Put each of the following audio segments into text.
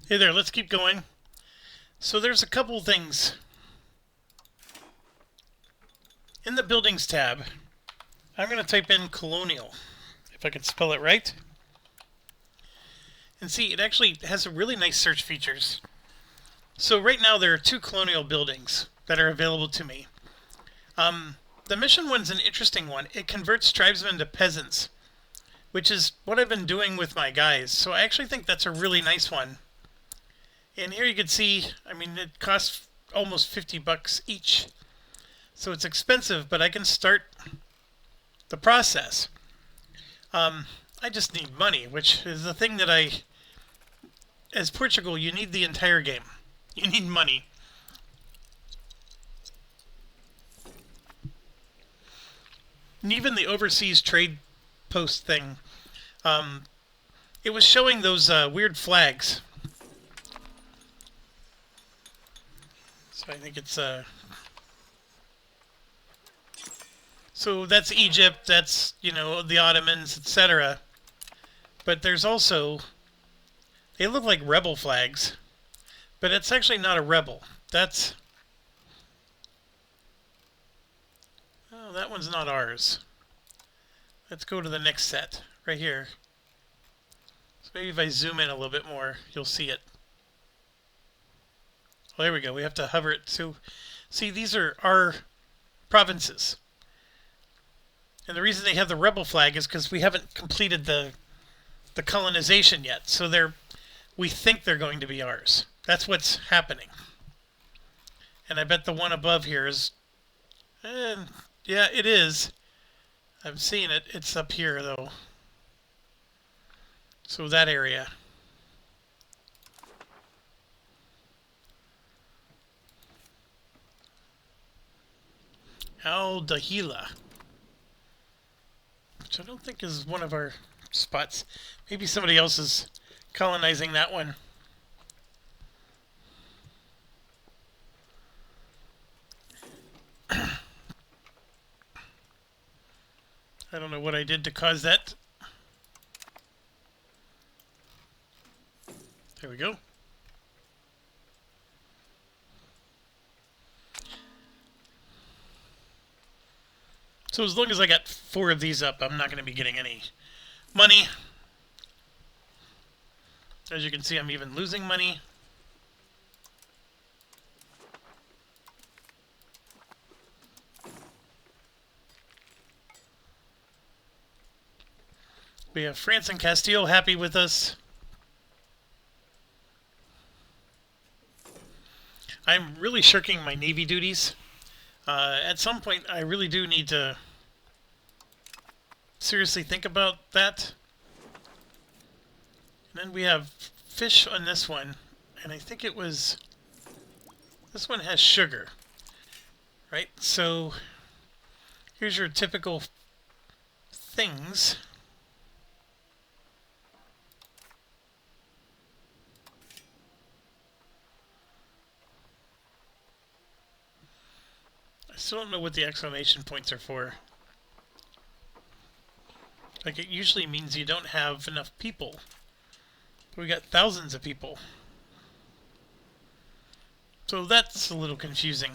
Hey there, let's keep going. So there's a couple things. In the Buildings tab, I'm going to type in Colonial, if I can spell it right. And see, it actually has a really nice search features. So right now there are 2 colonial buildings that are available to me. The mission one's an interesting one. It converts tribesmen to peasants, which is what I've been doing with my guys. So I actually think that's a really nice one. And here you can see, I mean, it costs almost 50 bucks each. So it's expensive, but I can start the process. I just need money, which is the thing that as Portugal, you need the entire game. You need money. And even the overseas trade post thing, it was showing those weird flags. So I think it's so that's Egypt, that's, the Ottomans, etc. But there's also, they look like rebel flags, but it's actually not a rebel. Oh, that one's not ours. Let's go to the next set, right here. So maybe if I zoom in a little bit more, you'll see it. Well, there we go. We have to hover it to see, these are our provinces. And the reason they have the rebel flag is because we haven't completed the colonization yet. So we think they're going to be ours. That's what's happening. And I bet the one above here is, yeah, it is. I'm seeing it. It's up here though. So that area. Al Dahila, which I don't think is one of our spots. Maybe somebody else is colonizing that one. I don't know what I did to cause that. There we go. So as long as I got 4 of these up, I'm not going to be getting any money. As you can see, I'm even losing money. We have France and Castile happy with us. I'm really shirking my Navy duties. At some point, I really do need to seriously think about that. And then we have fish on this one, and I think this one has sugar, right? So here's your typical things. I still don't know what the exclamation points are for. Like, it usually means you don't have enough people. But we got thousands of people. So that's a little confusing.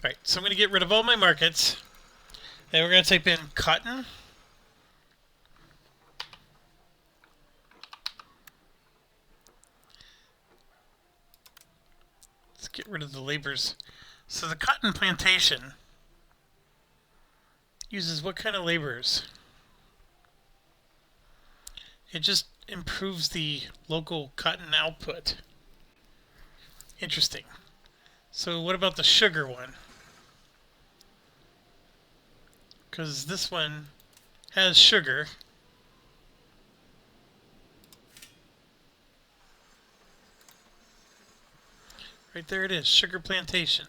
Alright, so I'm going to get rid of all my markets. And we're going to type in cotton. Let's get rid of the labors. So the cotton plantation uses what kind of laborers? It just improves the local cotton output. Interesting. So what about the sugar one? Because this one has sugar. Right there it is, sugar plantation.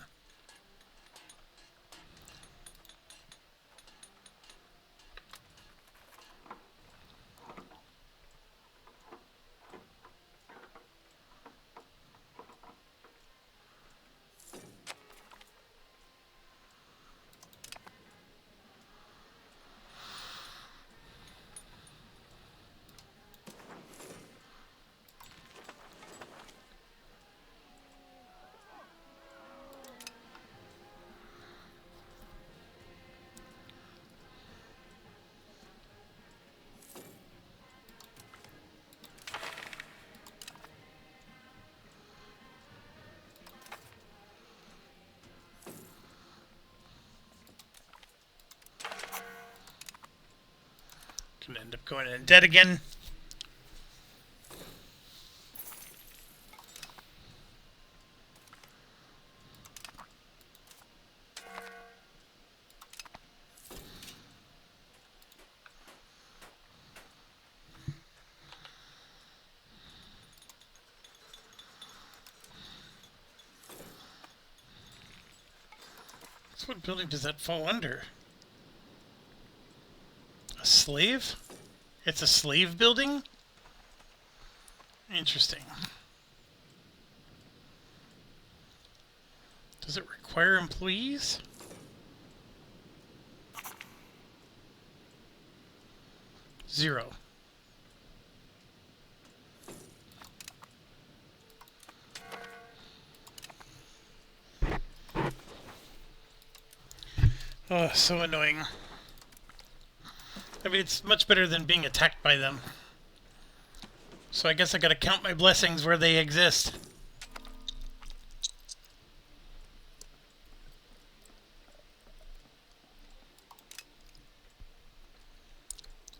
Gonna end up going in debt again. So what building does that fall under? A slave? It's a slave building? Interesting. Does it require employees? Zero. Oh, so annoying. I mean, it's much better than being attacked by them. So I guess I gotta count my blessings where they exist.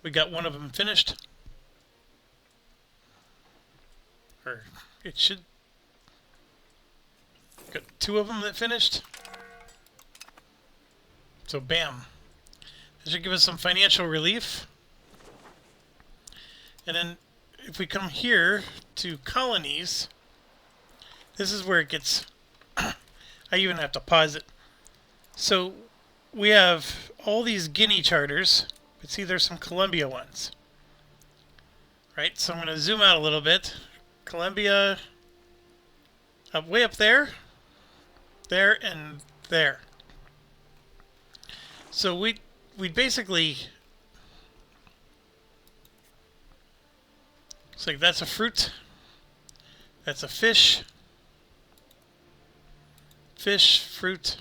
We got one of them finished. Or it should... Got two of them that finished. So bam. This should give us some financial relief. And then if we come here to colonies, this is where it gets... I even have to pause it. So we have all these Guinea charters, but see there's some Colombia ones. Right, so I'm going to zoom out a little bit. Colombia, way up there, and there. So we'd basically... It's like that's a fruit, that's a fish, fruit,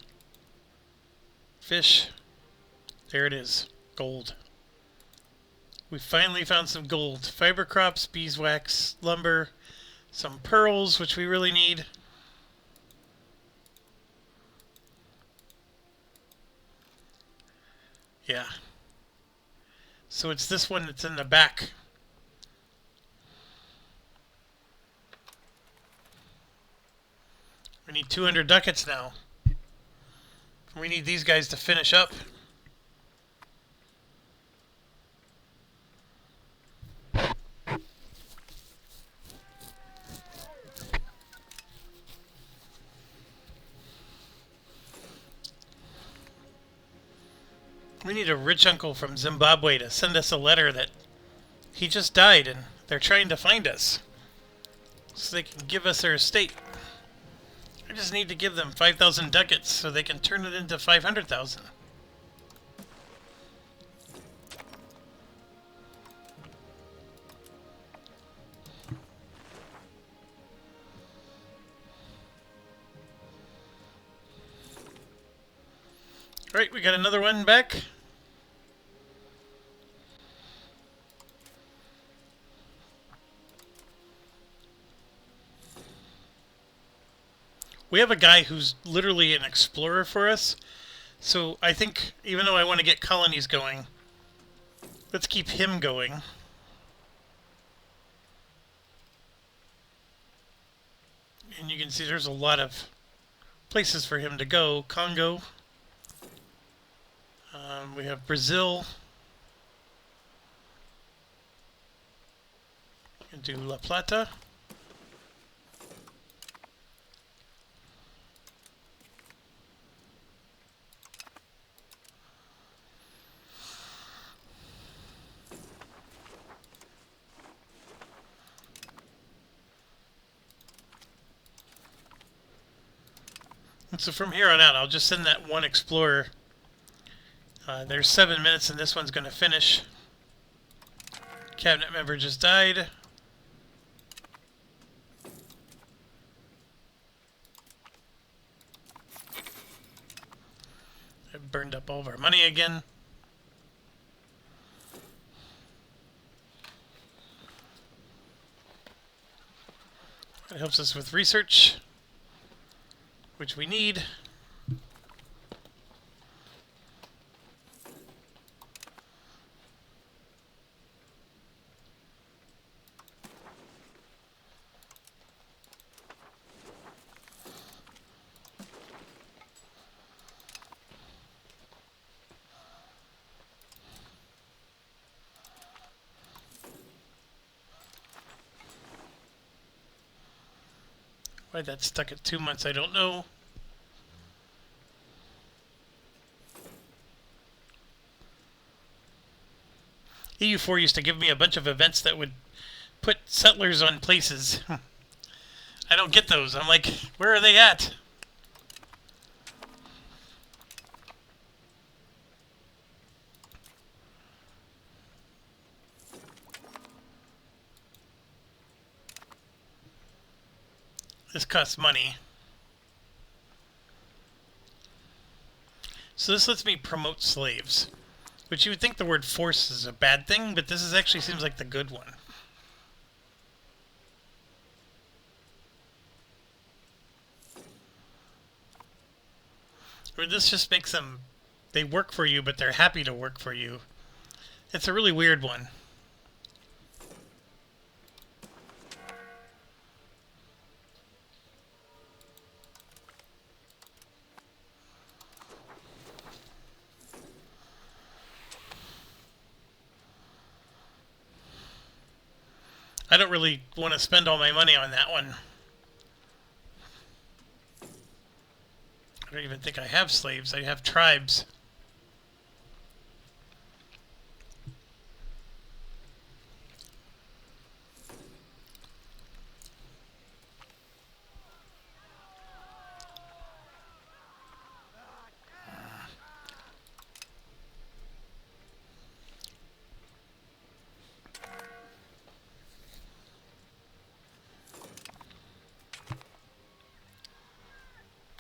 fish, there it is, gold. We finally found some gold. Fiber crops, beeswax, lumber, some pearls, which we really need. Yeah. So it's this one that's in the back. We need 200 ducats now. We need these guys to finish up. We need a rich uncle from Zimbabwe to send us a letter that he just died and they're trying to find us so they can give us their estate. I just need to give them 5,000 ducats so they can turn it into 500,000. Alright, we got another one back. We have a guy who's literally an explorer for us. So I think, even though I want to get colonies going, let's keep him going. And you can see there's a lot of places for him to go. Congo. We have Brazil. We can do La Plata. And so from here on out, I'll just send that one explorer. There's 7 minutes and this one's going to finish. Cabinet member just died. I burned up all of our money again. It helps us with research, which we need. Why that's stuck at 2 months, I don't know. EU4 used to give me a bunch of events that would put settlers on places. I don't get those. I'm like, where are they at? This costs money. So this lets me promote slaves. Which you would think the word force is a bad thing, but this is actually seems like the good one. Or this just makes them... They work for you, but they're happy to work for you. It's a really weird one. I don't really want to spend all my money on that one. I don't even think I have slaves. I have tribes.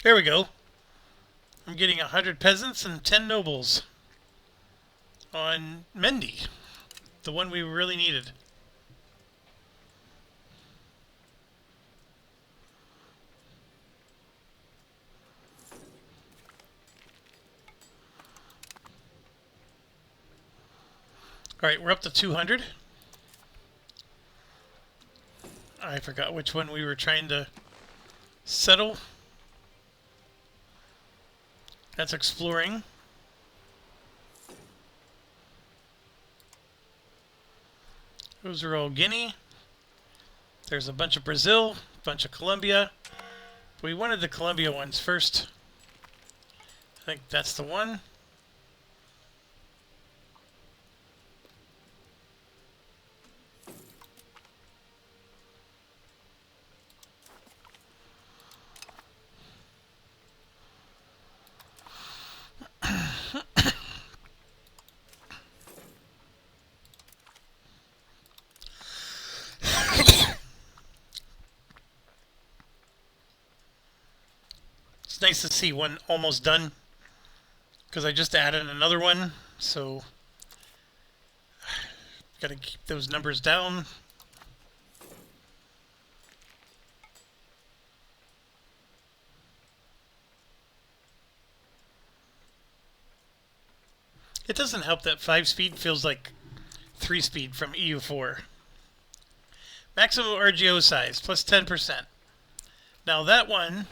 There we go. I'm getting 100 peasants and 10 nobles on Mendy, the one we really needed. Alright, we're up to 200. I forgot which one we were trying to settle. That's exploring. Those are all Guinea. There's a bunch of Brazil, a bunch of Colombia. We wanted the Colombia ones first. I think that's the one. It's nice to see one almost done, because I just added another one, so gotta keep those numbers down. It doesn't help that 5 speed feels like 3 speed from EU4. Maximum RGO size, plus 10%. Now that one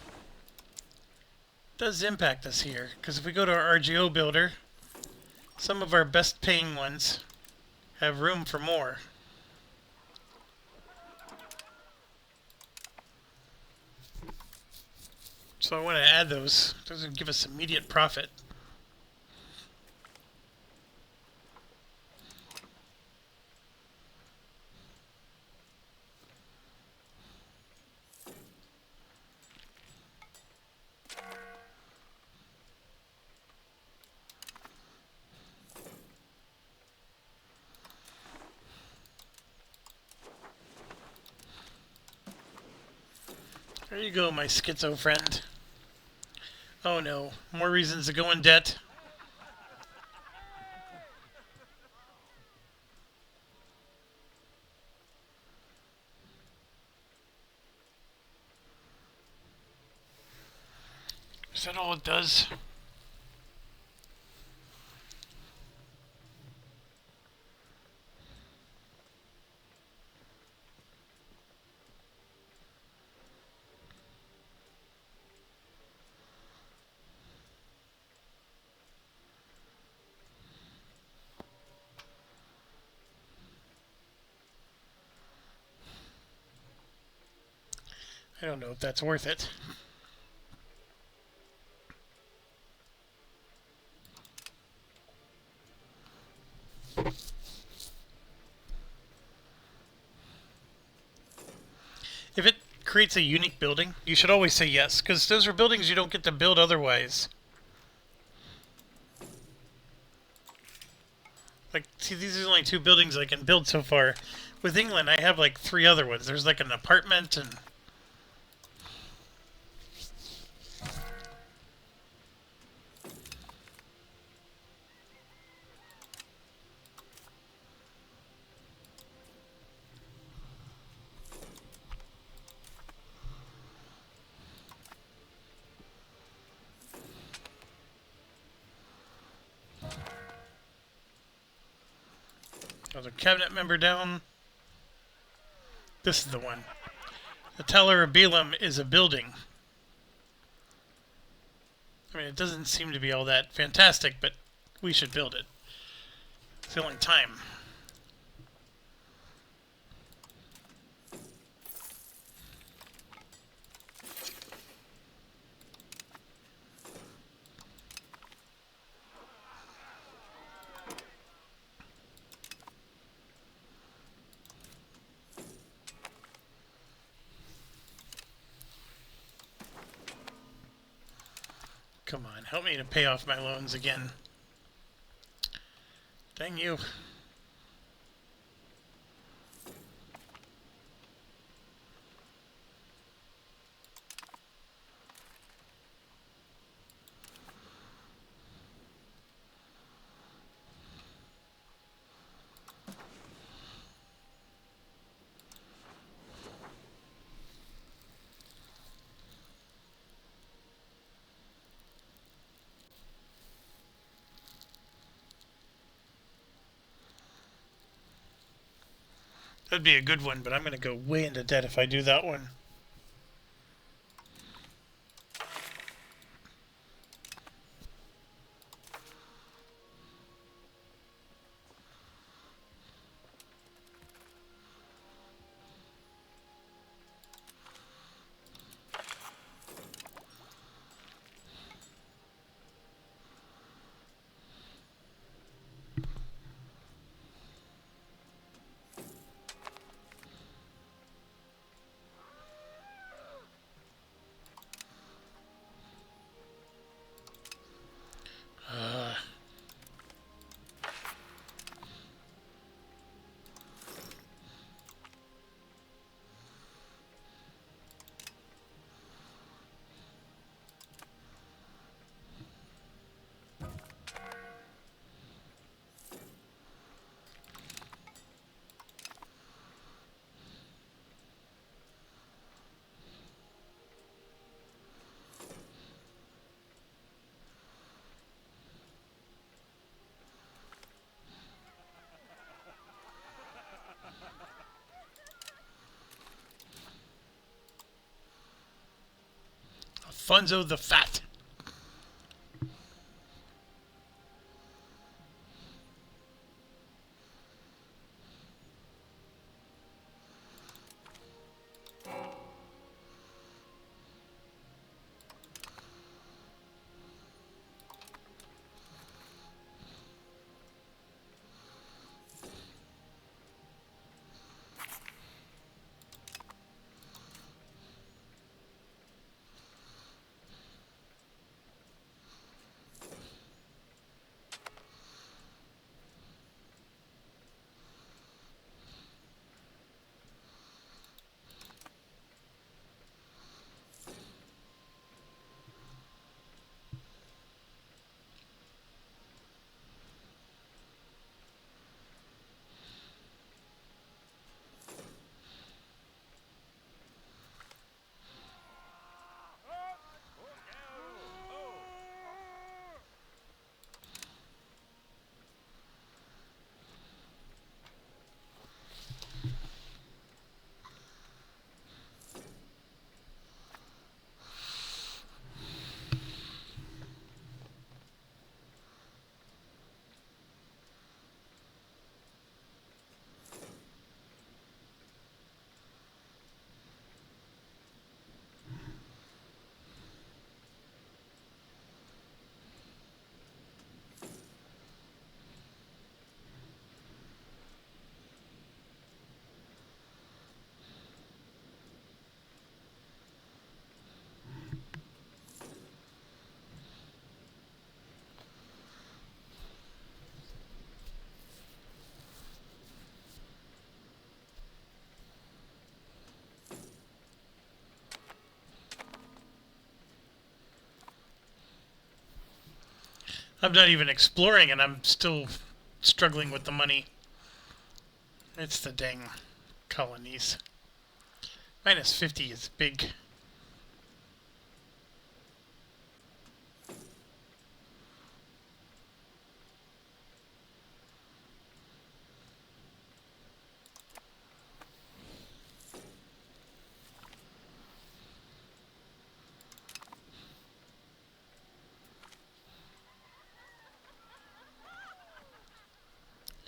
does impact us here, because if we go to our RGO builder, some of our best paying ones have room for more. So I want to add those. Those will give us immediate profit. There you go, my schizo friend. Oh no, more reasons to go in debt. Is that all it does? I don't know if that's worth it. If it creates a unique building, you should always say yes, because those are buildings you don't get to build otherwise. Like, see, these are only 2 buildings I can build so far. With England, I have like 3 other ones. There's like an apartment and... Another cabinet member down. This is the one. The Tower of Balaam is a building. I mean, it doesn't seem to be all that fantastic, but we should build it. It's the only time. Come on, help me to pay off my loans again. Dang you. That'd be a good one, but I'm going to go way into debt if I do that one. Funzo the Fat. I'm not even exploring and I'm still struggling with the money. It's the dang colonies. Minus 50 is big.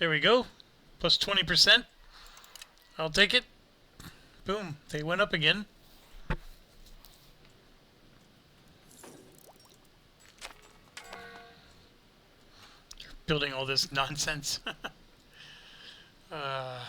There we go. Plus 20%. I'll take it. Boom. They went up again. Building all this nonsense. uh,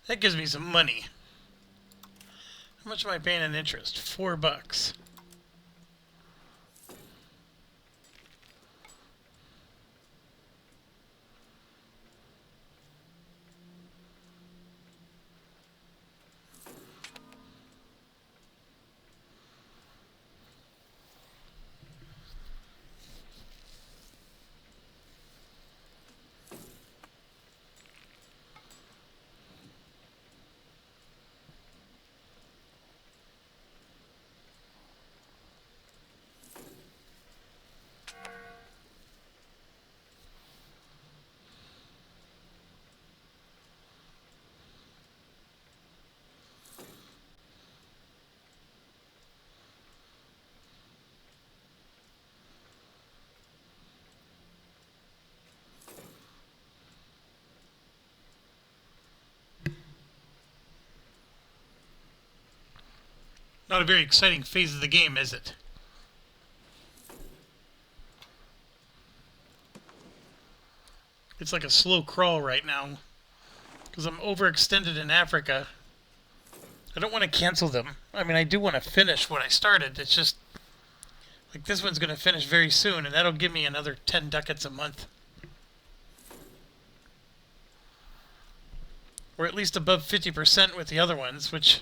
that gives me some money. How much am I paying in interest? $4. Not a very exciting phase of the game, is it? It's like a slow crawl right now. Because I'm overextended in Africa. I don't want to cancel them. I mean, I do want to finish what I started. It's just... like, this one's going to finish very soon, and that'll give me another 10 ducats a month. Or at least above 50% with the other ones, which...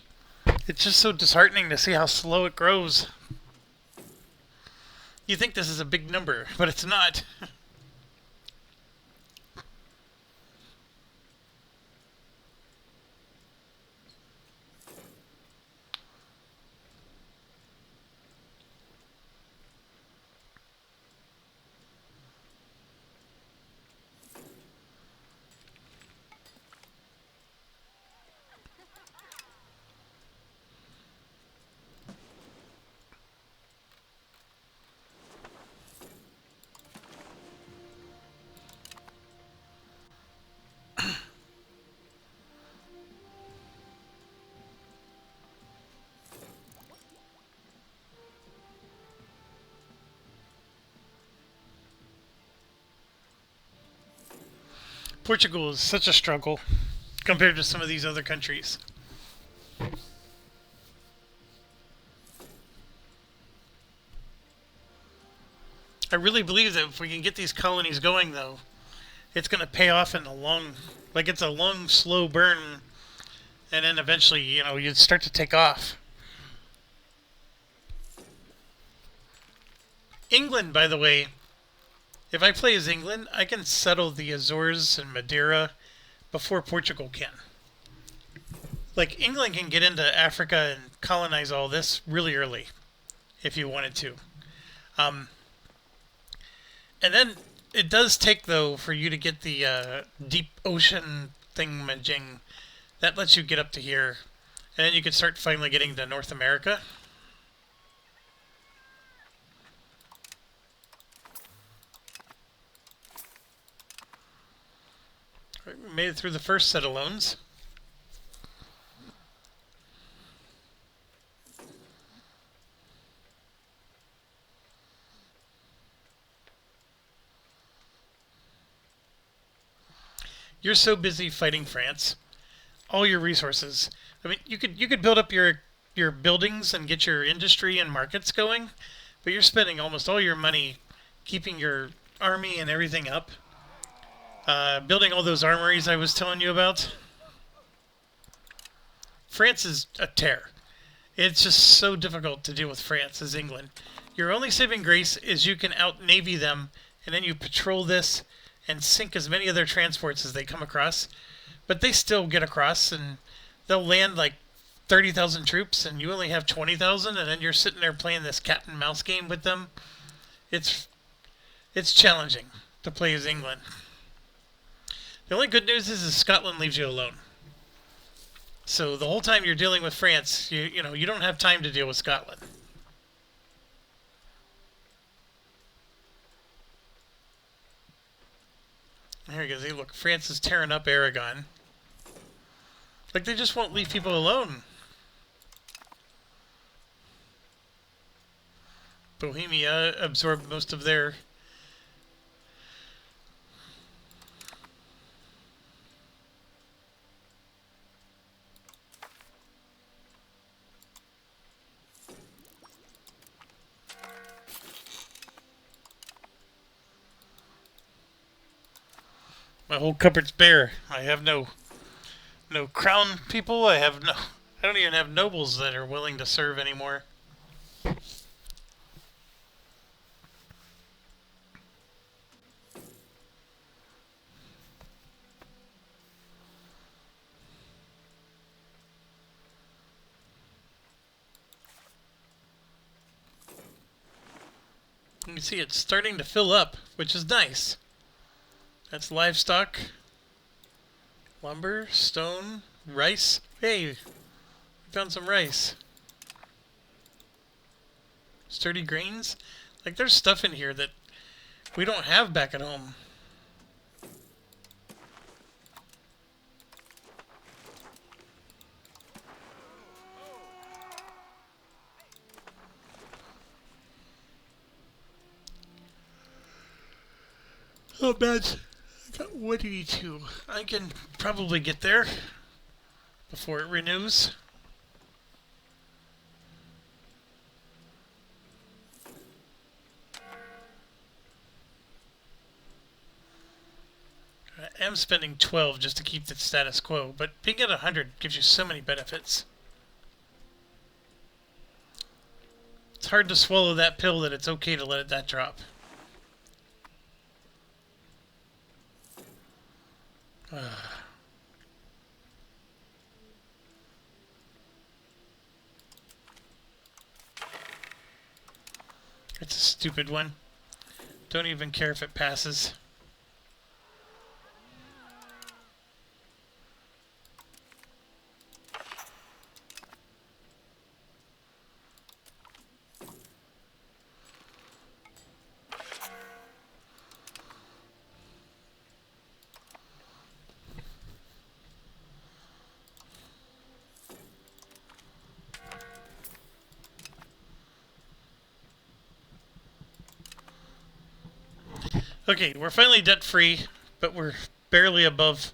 it's just so disheartening to see how slow it grows. You think this is a big number, but it's not. Portugal is such a struggle compared to some of these other countries. I really believe that if we can get these colonies going, though, it's going to pay off in the long... like, it's a long, slow burn, and then eventually, you know, you'd start to take off. England, by the way, if I play as England, I can settle the Azores and Madeira before Portugal can. Like, England can get into Africa and colonize all this really early, if you wanted to. And then it does take, though, for you to get the deep ocean thingamajig. That lets you get up to here. And then you can start finally getting to North America. We made it through the first set of loans. You're so busy fighting France, all your resources. I mean, you could build up your buildings and get your industry and markets going, but you're spending almost all your money keeping your army and everything up. Building all those armories I was telling you about. France is a tear. It's just so difficult to deal with France as England. Your only saving grace is you can out navy them, and then you patrol this and sink as many of their transports as they come across. But they still get across, and they'll land like 30,000 troops, and you only have 20,000, and then you're sitting there playing this cat and mouse game with them. It's it's challenging to play as England. The only good news is Scotland leaves you alone. So the whole time you're dealing with France, you don't have time to deal with Scotland. Here he goes. Hey, look, France is tearing up Aragon. Like, they just won't leave people alone. Bohemia absorbed most of their... My whole cupboard's bare. I have no crown people. I don't even have nobles that are willing to serve anymore. You can see it's starting to fill up, which is nice. That's livestock, lumber, stone, rice. Hey, we found some rice. Sturdy grains. Like, there's stuff in here that we don't have back at home. Oh, bad. I got 182. I can probably get there before it renews. I am spending 12 just to keep the status quo, but being at 100 gives you so many benefits. It's hard to swallow that pill that it's okay to let that drop. It's a stupid one. Don't even care if it passes. Okay, we're finally debt-free, but we're barely above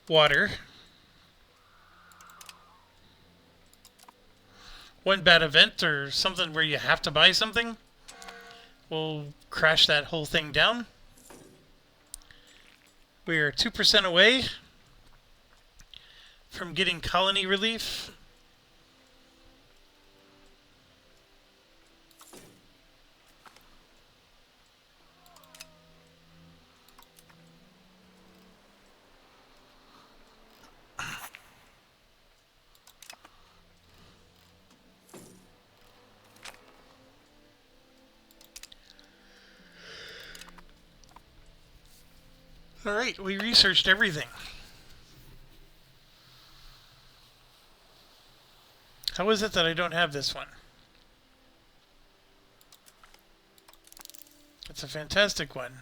water. One bad event or something where you have to buy something will crash that whole thing down. We are 2% away from getting colony relief. Alright, we researched everything. How is it that I don't have this one? It's a fantastic one.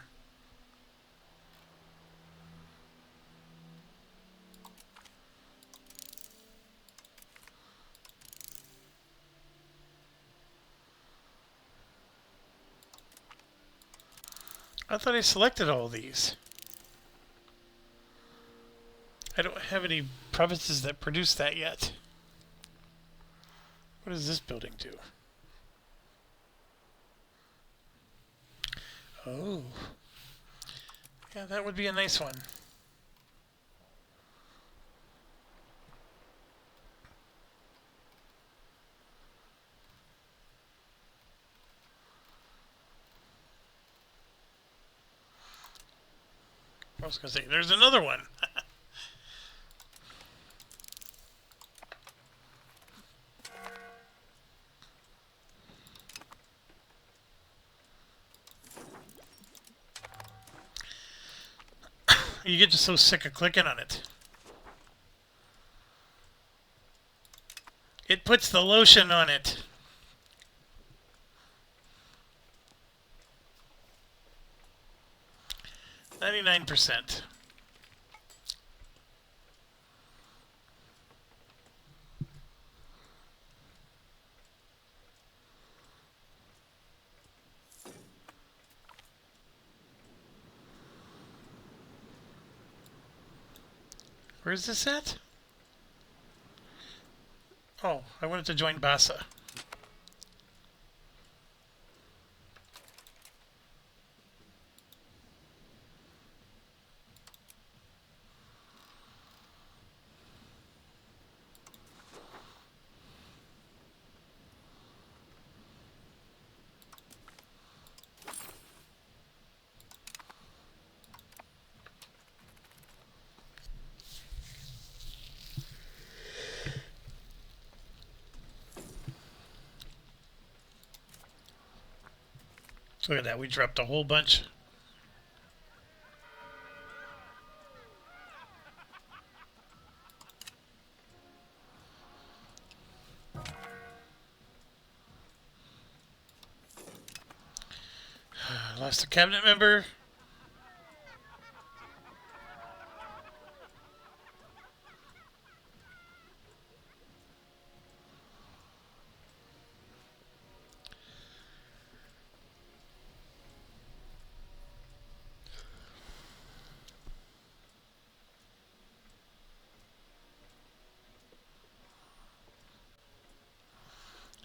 I thought I selected all these. I don't have any provinces that produce that yet. What does this building do? Oh. Yeah, that would be a nice one. I was going to say, there's another one. You get just so sick of clicking on it. It puts the lotion on it. $99%. Where's this at? Oh, I wanted to join Bassa. Look at that, we dropped a whole bunch. Lost a cabinet member.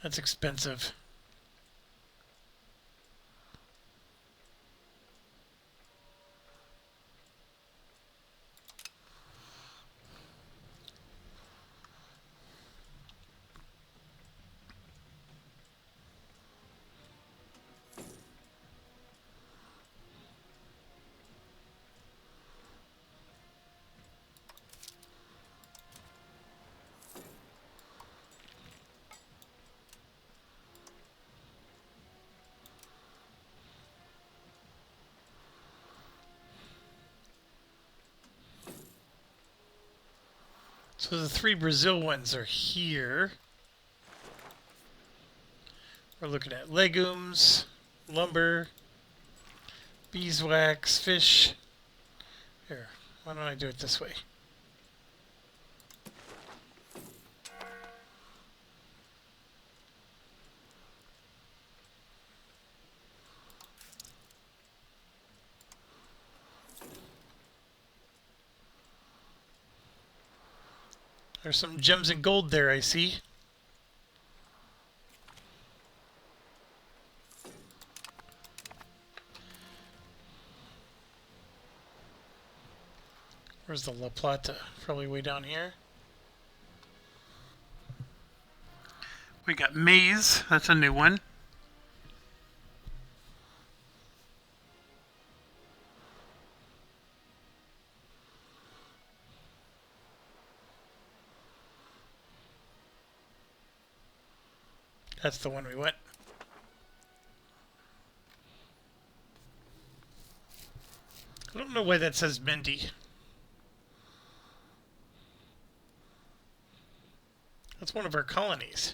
That's expensive. So the 3 Brazil ones are here. We're looking at legumes, lumber, beeswax, fish. Here, why don't I do it this way? There's some gems and gold there, I see. Where's the La Plata? Probably way down here. We got maize. That's a new one. That's the one we went. I don't know why that says Mindy. That's one of our colonies.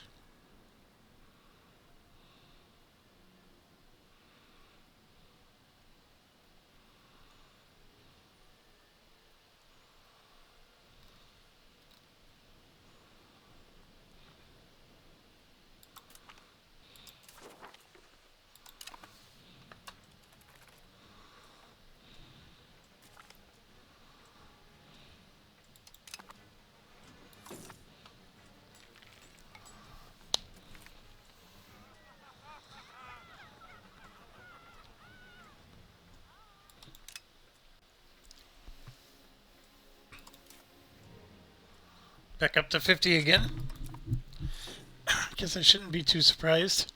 Back up to 50 again. Guess I shouldn't be too surprised.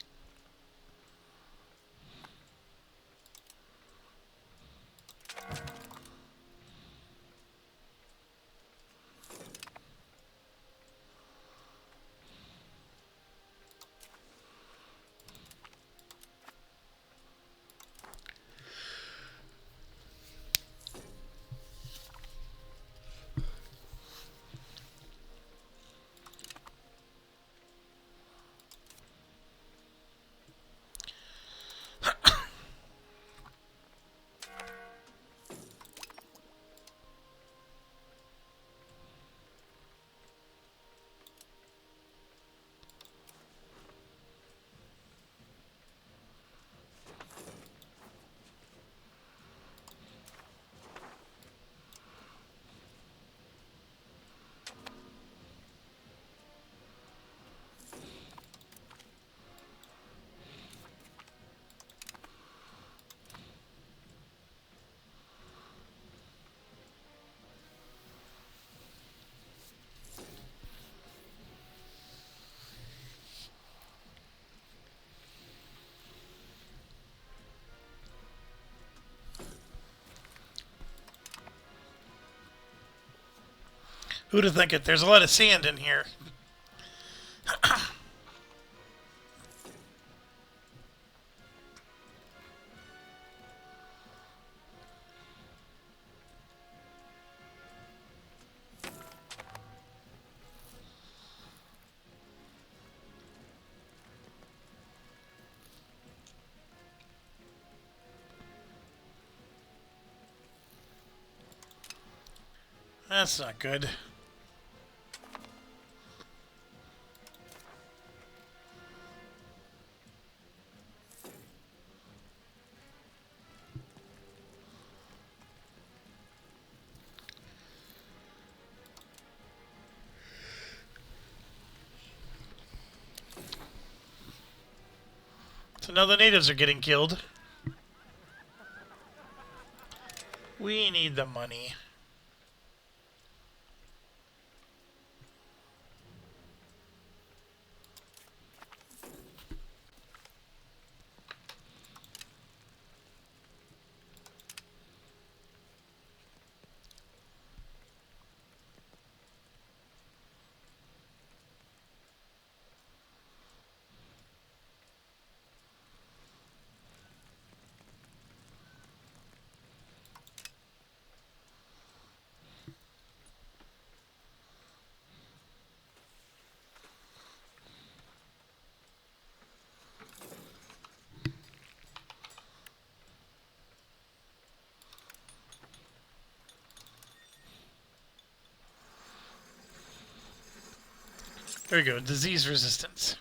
Who'd have think it? There's a lot of sand in here. That's not good. So now the natives are getting killed. We need the money. There we go, disease resistance.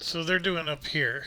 So they're doing up here.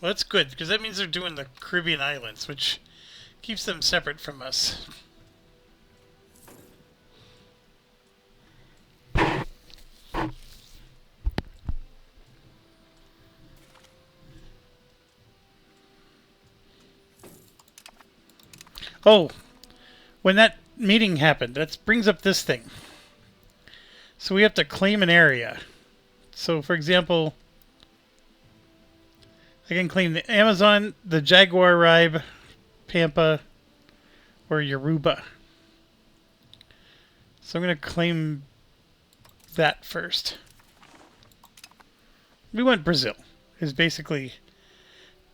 Well, that's good, because that means they're doing the Caribbean islands, which keeps them separate from us. Oh, when that meeting happened, that brings up this thing. So we have to claim an area. So, for example, I can claim the Amazon, the Jaguar Ribe, Pampa, or Yoruba. So I'm going to claim that first. We want Brazil, is basically...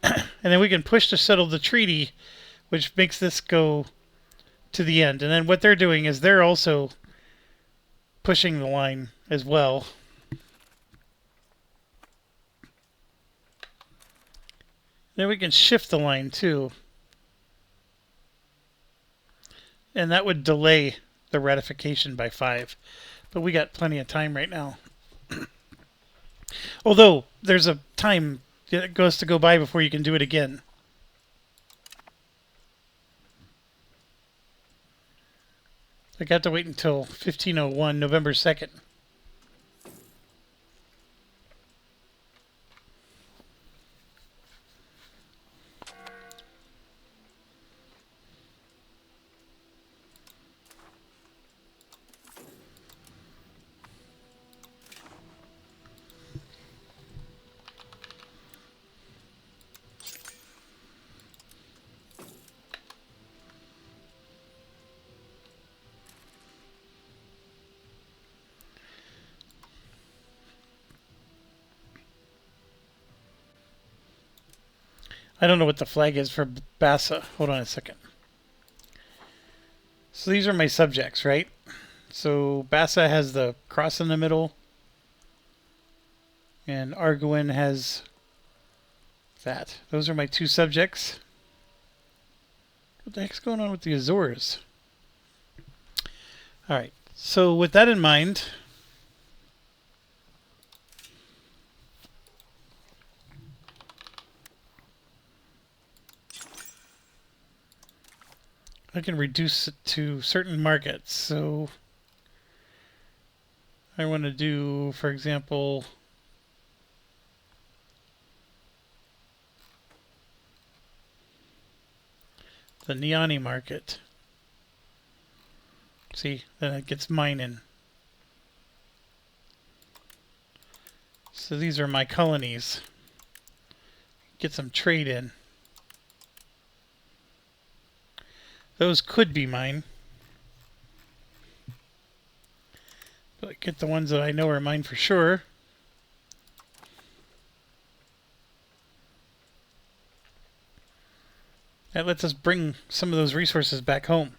and then we can push to settle the treaty, which makes this go to the end. And then what they're doing is they're also pushing the line as well. Then we can shift the line too. And that would delay the ratification by 5. But we got plenty of time right now. Although, there's a time that goes to go by before you can do it again. I got to wait until 1501, November 2nd. I don't know what the flag is for Bassa. Hold on a second. So these are my subjects, right? So Bassa has the cross in the middle. And Arguin has that. Those are my 2 subjects. What the heck's going on with the Azores? Alright, so with that in mind... I can reduce it to certain markets. So I want to do, for example, the Niani market. See, then it gets mine in. So these are my colonies. Get some trade in. Those could be mine. But get the ones that I know are mine for sure. That lets us bring some of those resources back home.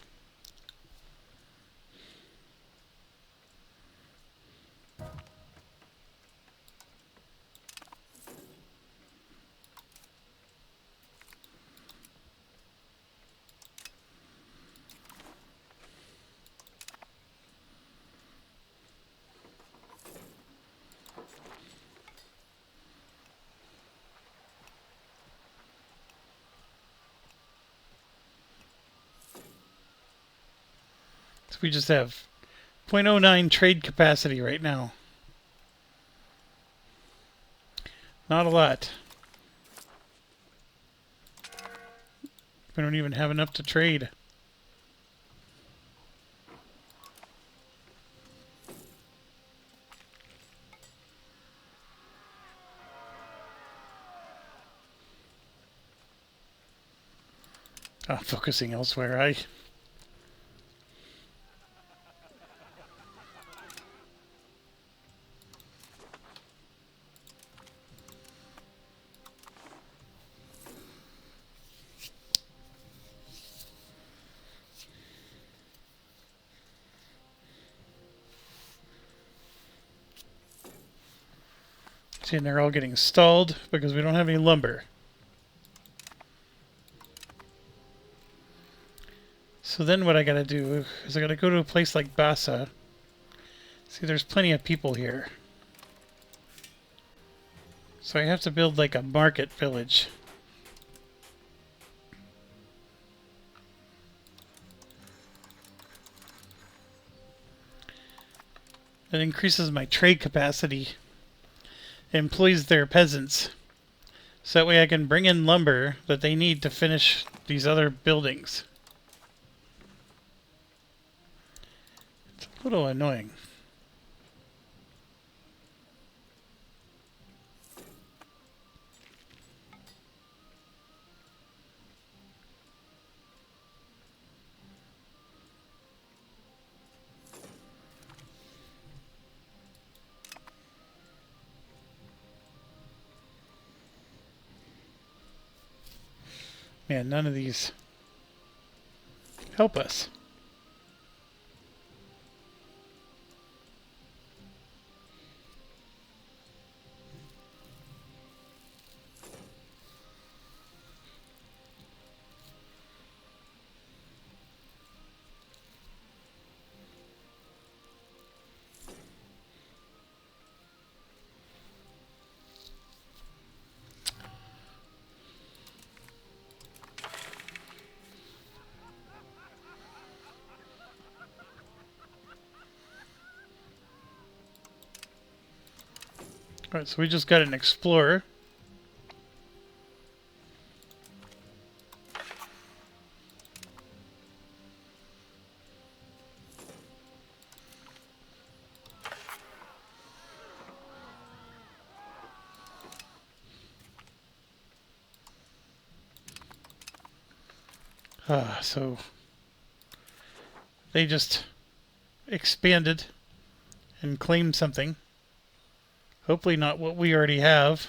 So we just have 0.09 trade capacity right now. Not a lot. We don't even have enough to trade. Oh, focusing elsewhere. See, and they're all getting stalled because we don't have any lumber. So then what I gotta do is I gotta go to a place like Bassa. See, there's plenty of people here. So I have to build like a market village. That increases my trade capacity. It employs their peasants. So that way I can bring in lumber that they need to finish these other buildings. It's a little annoying. Man, none of these help us. Alright, so we just got an explorer. So they just expanded and claimed something. Hopefully not what we already have.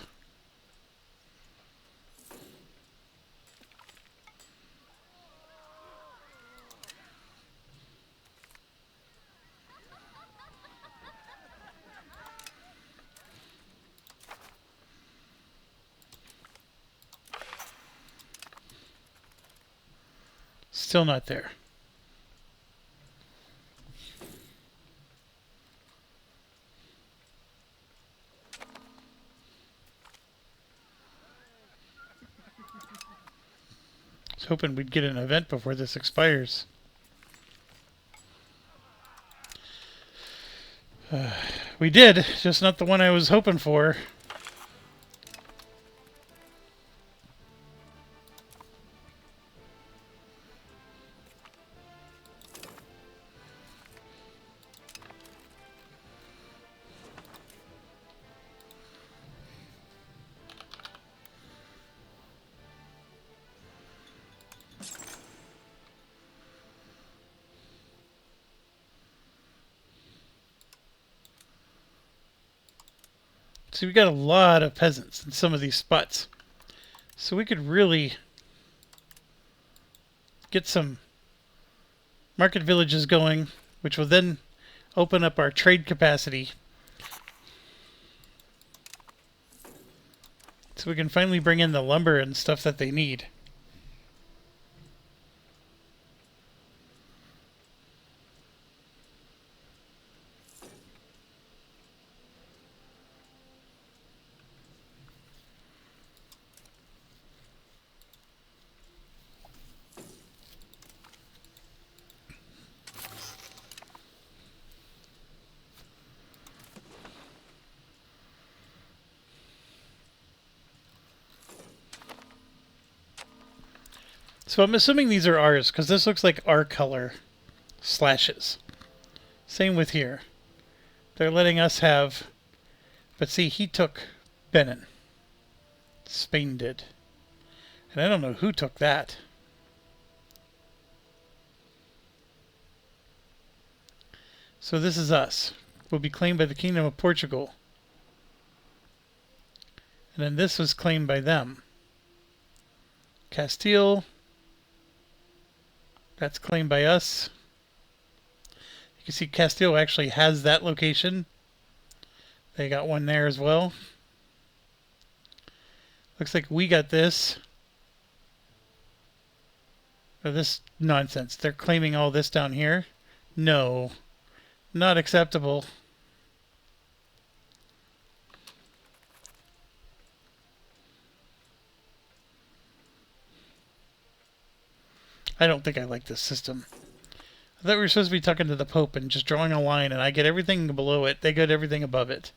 Still not there. I was hoping we'd get an event before this expires. We did, just not the one I was hoping for. See, we got a lot of peasants in some of these spots. So we could really get some market villages going, which will then open up our trade capacity. So we can finally bring in the lumber and stuff that they need. So I'm assuming these are ours, because this looks like our color slashes. Same with here. They're letting us have... But see, he took Benin. Spain did. And I don't know who took that. So this is us. Will be claimed by the Kingdom of Portugal. And then this was claimed by them. Castile. That's claimed by us. You can see Castile actually has that location. They got one there as well. Looks like we got this. Or this nonsense. They're claiming all this down here. No. Not acceptable. I don't think I like this system. I thought we were supposed to be talking to the Pope and just drawing a line, and I get everything below it. They get everything above it.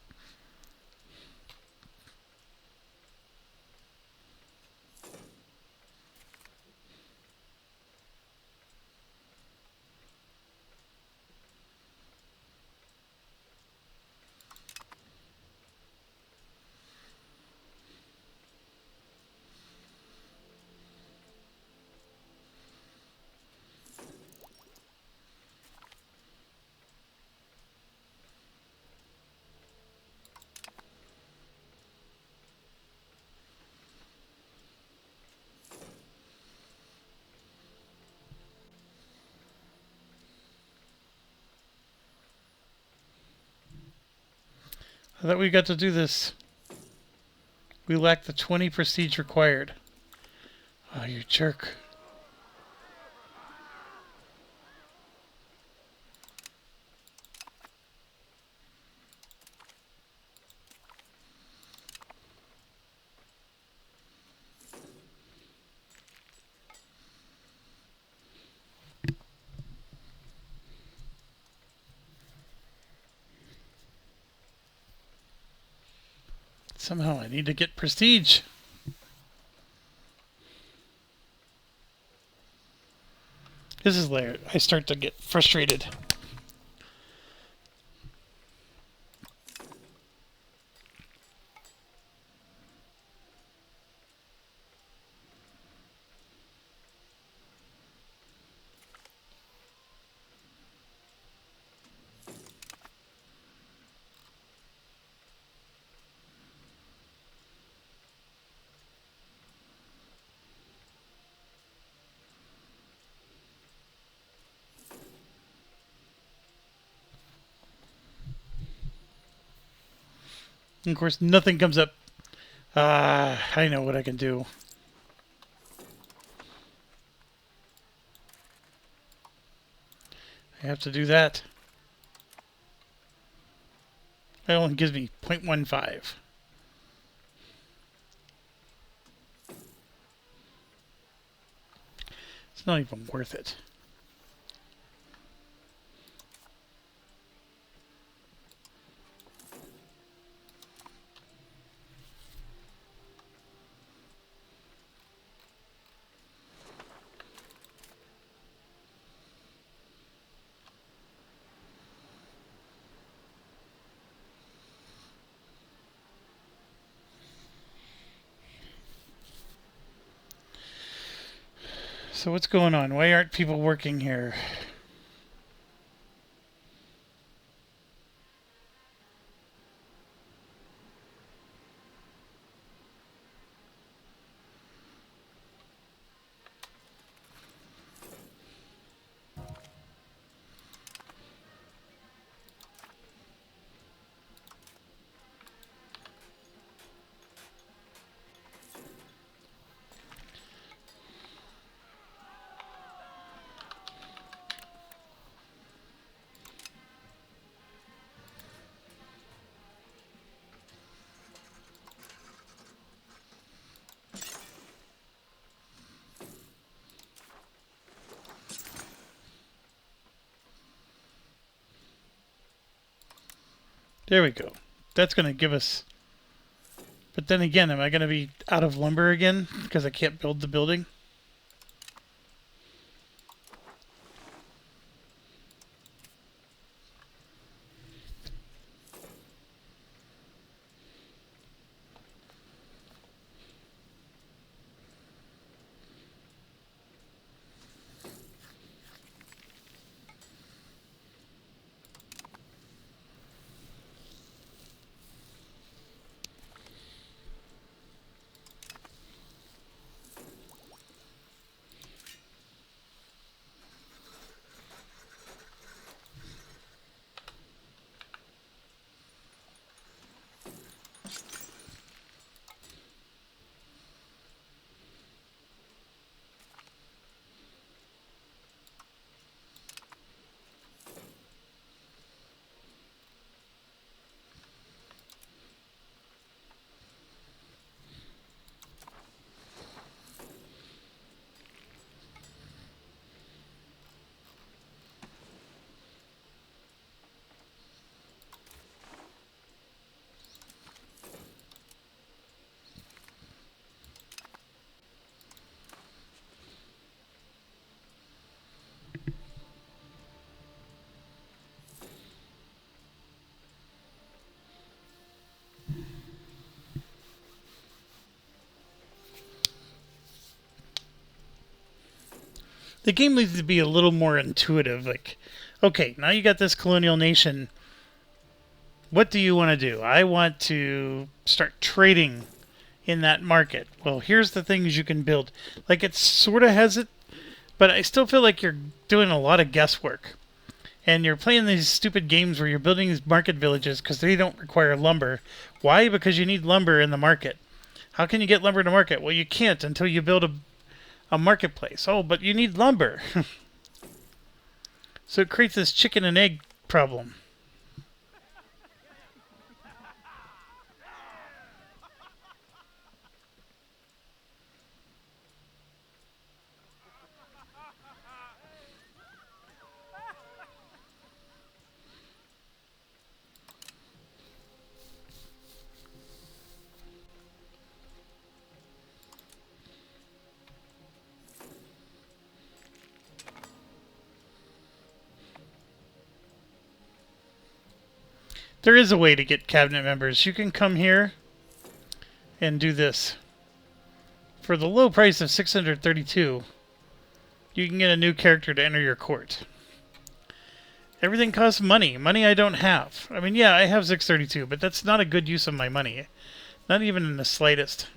I thought we got to do this. We lack the 20 prestige required. Oh, you jerk. Somehow I need to get prestige. This is where I start to get frustrated. And of course, nothing comes up. I know what I can do. I have to do that. That only gives me 0.15. It's not even worth it. So what's going on? Why aren't people working here? There we go. That's going to give us... But then again, am I going to be out of lumber again because I can't build the building? The game needs to be a little more intuitive. Like, okay, now you got this colonial nation. What do you want to do? I want to start trading in that market. Well, here's the things you can build. Like, it sort of has it, but I still feel like you're doing a lot of guesswork. And you're playing these stupid games where you're building these market villages because they don't require lumber. Why? Because you need lumber in the market. How can you get lumber in the market? Well, you can't until you build a marketplace. Oh, but you need lumber. So it creates this chicken and egg problem. There is a way to get cabinet members. You can come here and do this. For the low price of 632, you can get a new character to enter your court. Everything costs money. Money I don't have. I mean, yeah, I have 632, but that's not a good use of my money. Not even in the slightest.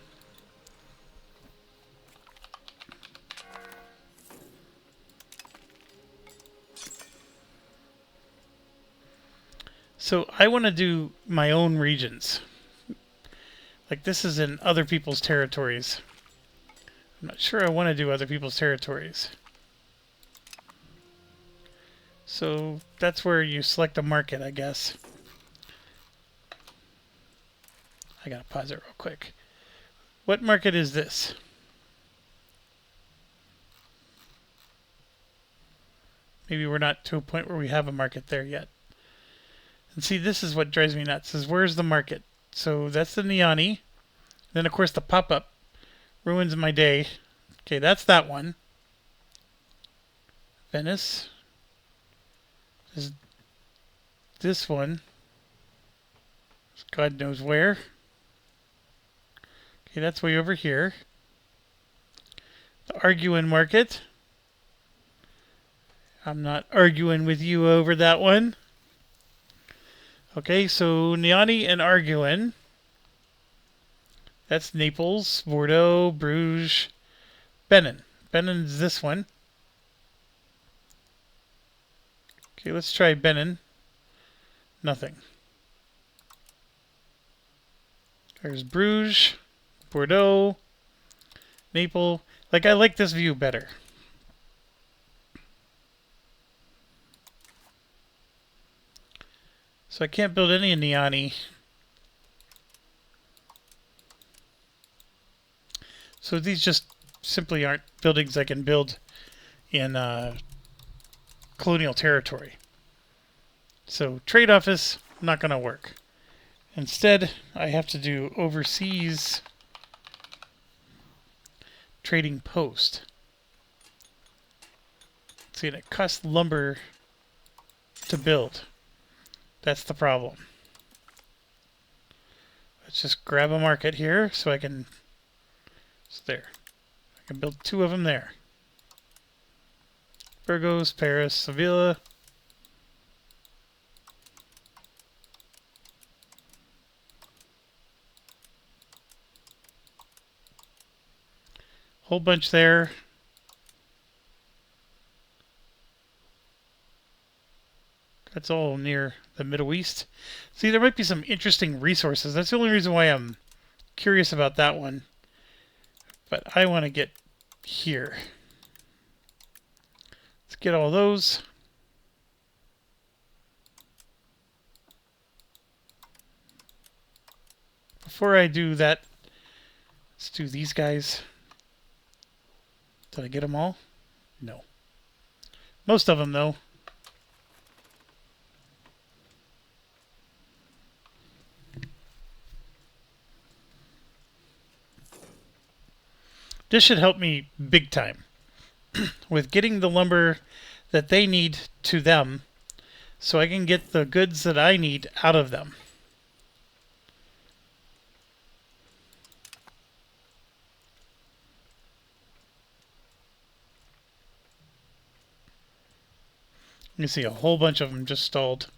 So I want to do my own regions. Like, this is in other people's territories. I'm not sure I want to do other people's territories. So that's where you select a market, I guess. I gotta pause it real quick. What market is this? Maybe we're not to a point where we have a market there yet. And see, this is what drives me nuts, is where's the market? So that's the Niani. Then, of course, the pop-up ruins my day. Okay, that's that one. Venice. This one. God knows where. Okay, that's way over here. The Arguin market. I'm not arguing with you over that one. Okay, so Niani and Arguin. That's Naples, Bordeaux, Bruges, Benin. Benin's this one. Okay, let's try Benin. Nothing. There's Bruges, Bordeaux, Naples. Like, I like this view better. So I can't build any in Niani. So these just simply aren't buildings I can build in colonial territory. So trade office, not going to work. Instead, I have to do overseas trading post. See, and it costs lumber to build. That's the problem. Let's just grab a market here so I can... It's there. I can build 2 of them there. Burgos, Paris, Sevilla. Whole bunch there. That's all near the Middle East. See, there might be some interesting resources. That's the only reason why I'm curious about that one. But I want to get here. Let's get all those. Before I do that, let's do these guys. Did I get them all? No. Most of them, though. This should help me big time with getting the lumber that they need to them so I can get the goods that I need out of them. You see a whole bunch of them just stalled.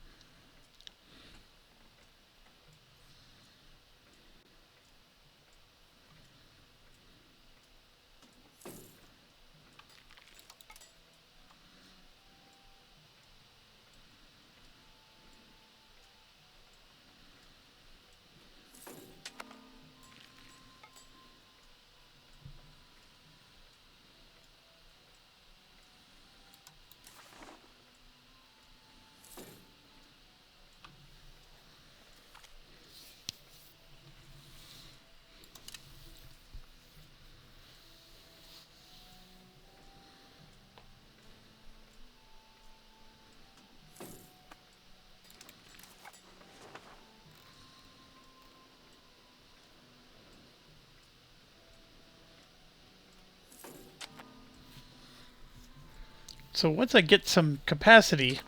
So once I get some capacity,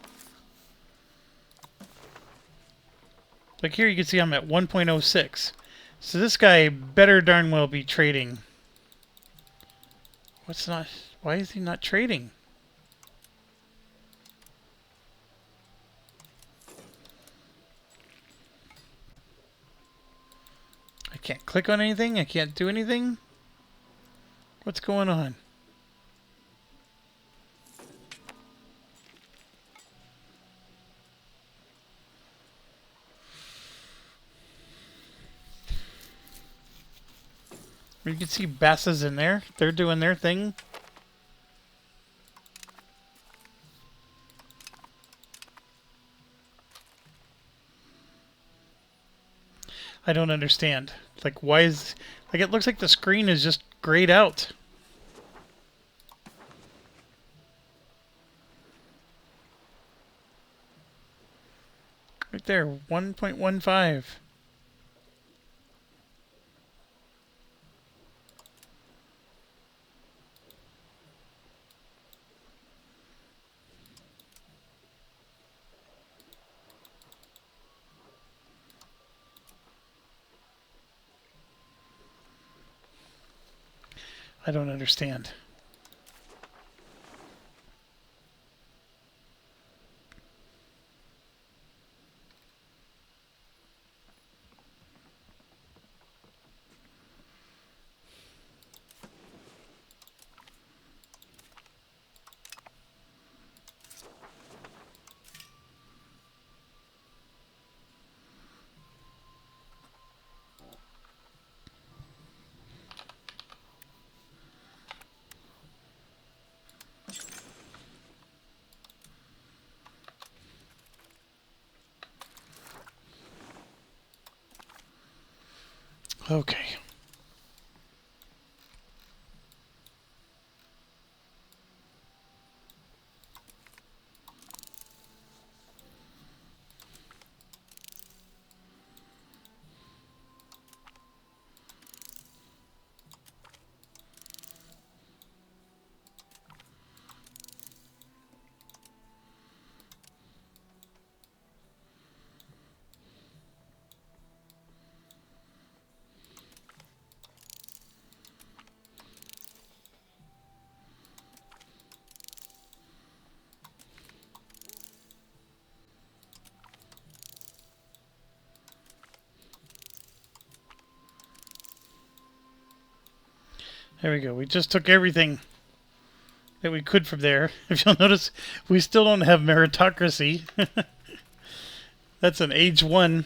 like here you can see I'm at 1.06. So this guy better darn well be trading. Why is he not trading? I can't click on anything. I can't do anything. What's going on? You can see Bassa's in there. They're doing their thing. I don't understand. Like, why is... Like, it looks like the screen is just grayed out. Right there, 1.15. I don't understand. Okay. There we go. We just took everything that we could from there. If you'll notice, we still don't have meritocracy. That's an age 1.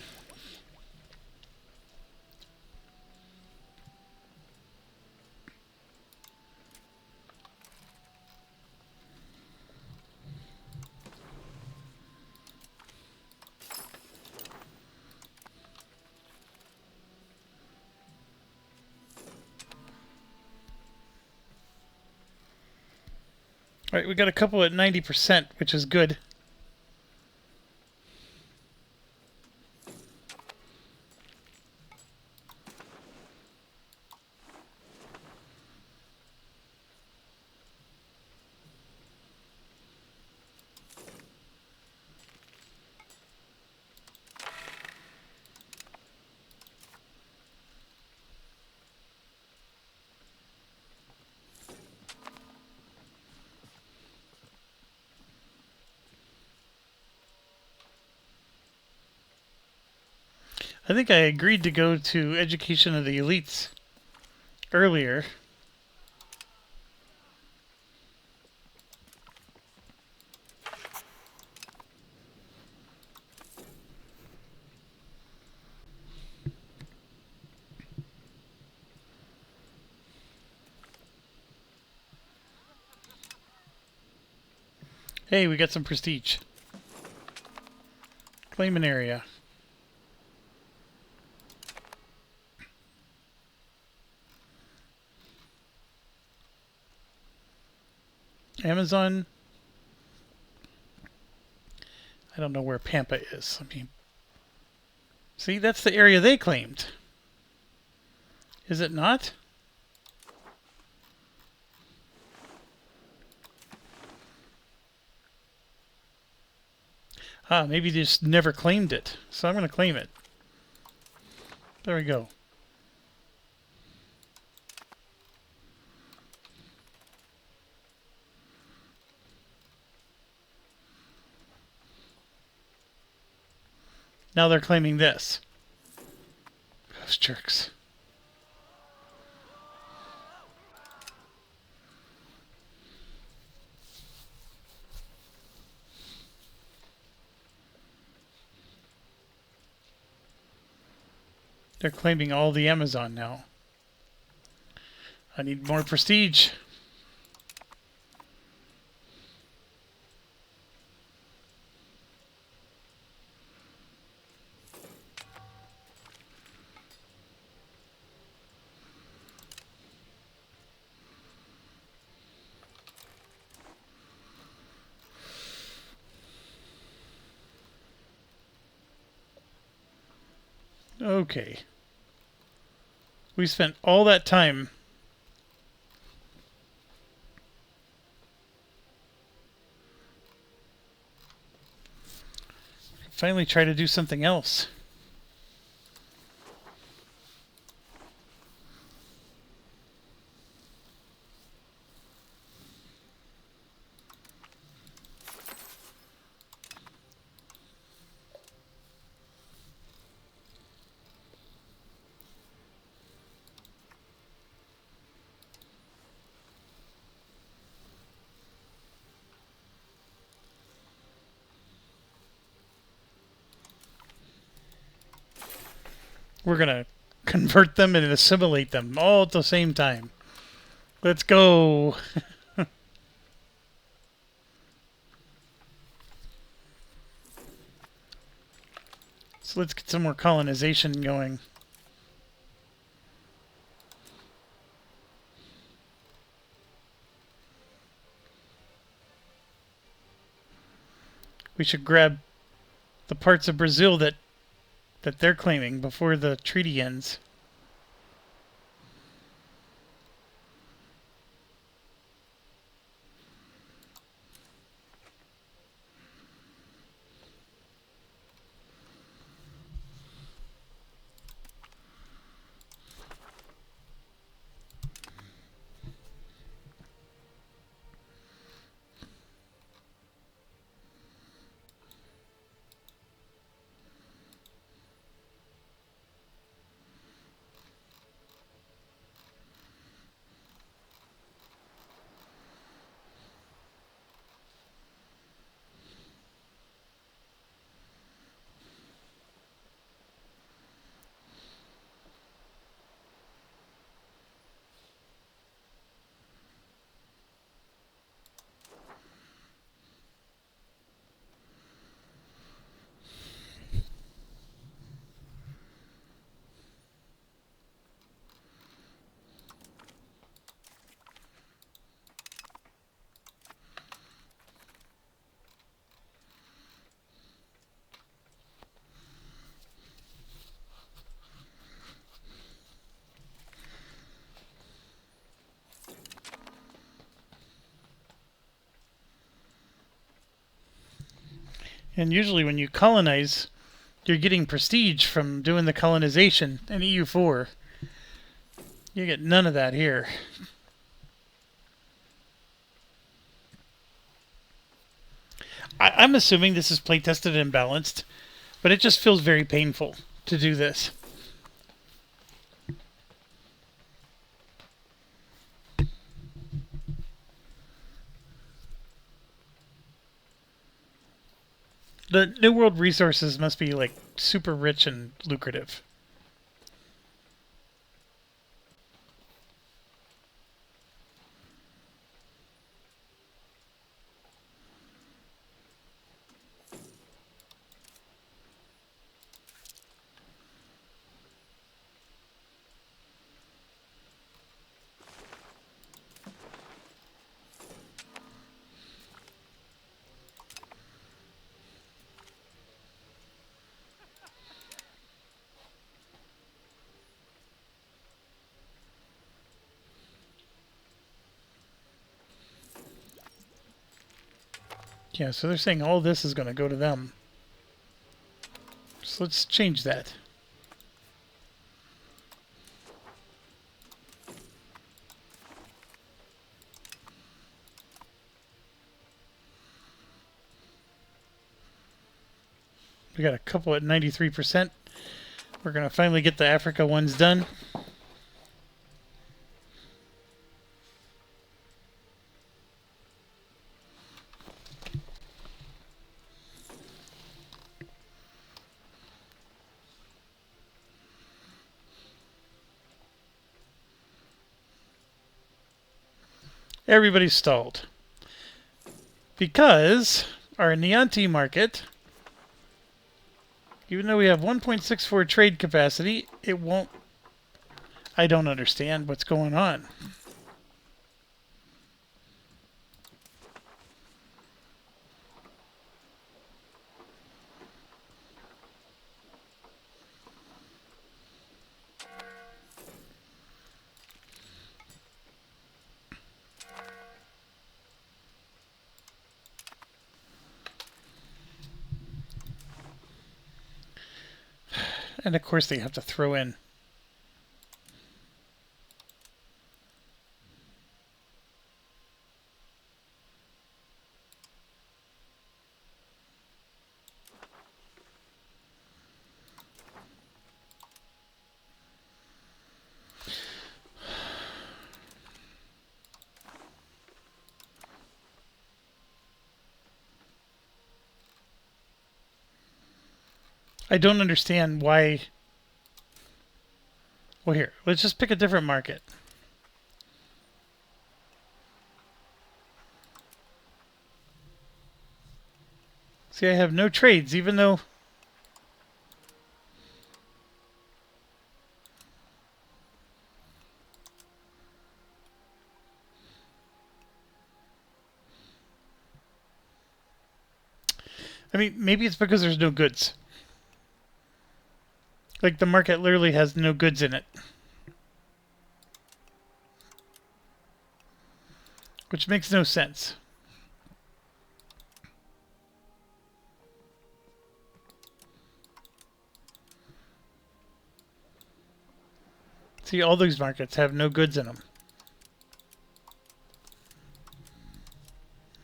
All right, we got a couple at 90%, which is good. I think I agreed to go to Education of the Elites earlier. Hey, we got some prestige. Claim an area. Amazon. I don't know where Pampa is. I mean, see, that's the area they claimed. Is it not? Ah, maybe they just never claimed it. So I'm going to claim it. There we go. Now they're claiming this. Those jerks. They're claiming all the Amazon now. I need more prestige. Okay. We spent all that time finally try to do something else. We're going to convert them and assimilate them all at the same time. Let's go. So let's get some more colonization going. We should grab the parts of Brazil that they're claiming before the treaty ends. And usually when you colonize, you're getting prestige from doing the colonization in EU4. You get none of that here. I'm assuming this is play tested and balanced, but it just feels very painful to do this. The New World resources must be like super rich and lucrative. Yeah, so they're saying all this is going to go to them. So let's change that. We got a couple at 93%. We're going to finally get the Africa ones done. Everybody's stalled. Because our Nianti market, even though we have 1.64 trade capacity, it won't. I don't understand what's going on. And of course they have to throw in. I don't understand why. Well, here, let's just pick a different market. See, I have no trades, even though. I mean, maybe it's because there's no goods. Like, the market literally has no goods in it. Which makes no sense. See, all these markets have no goods in them.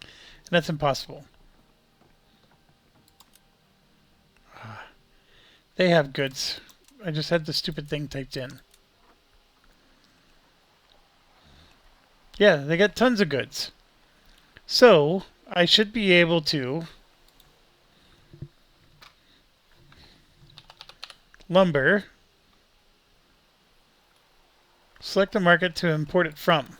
And that's impossible. They have goods. I just had the stupid thing typed in. Yeah, they got tons of goods. So, I should be able to lumber, select a market to import it from.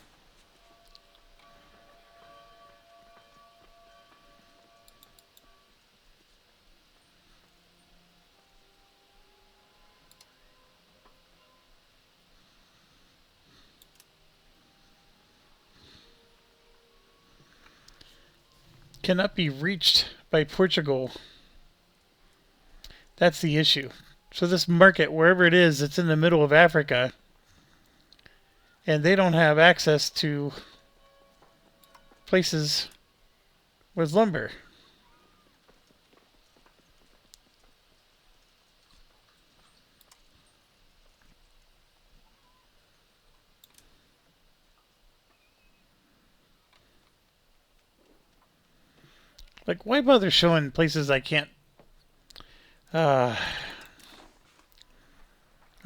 Cannot be reached by Portugal. That's the issue. So this market, wherever it is, it's in the middle of Africa. And they don't have access to places with lumber. Like, why bother showing places I can't?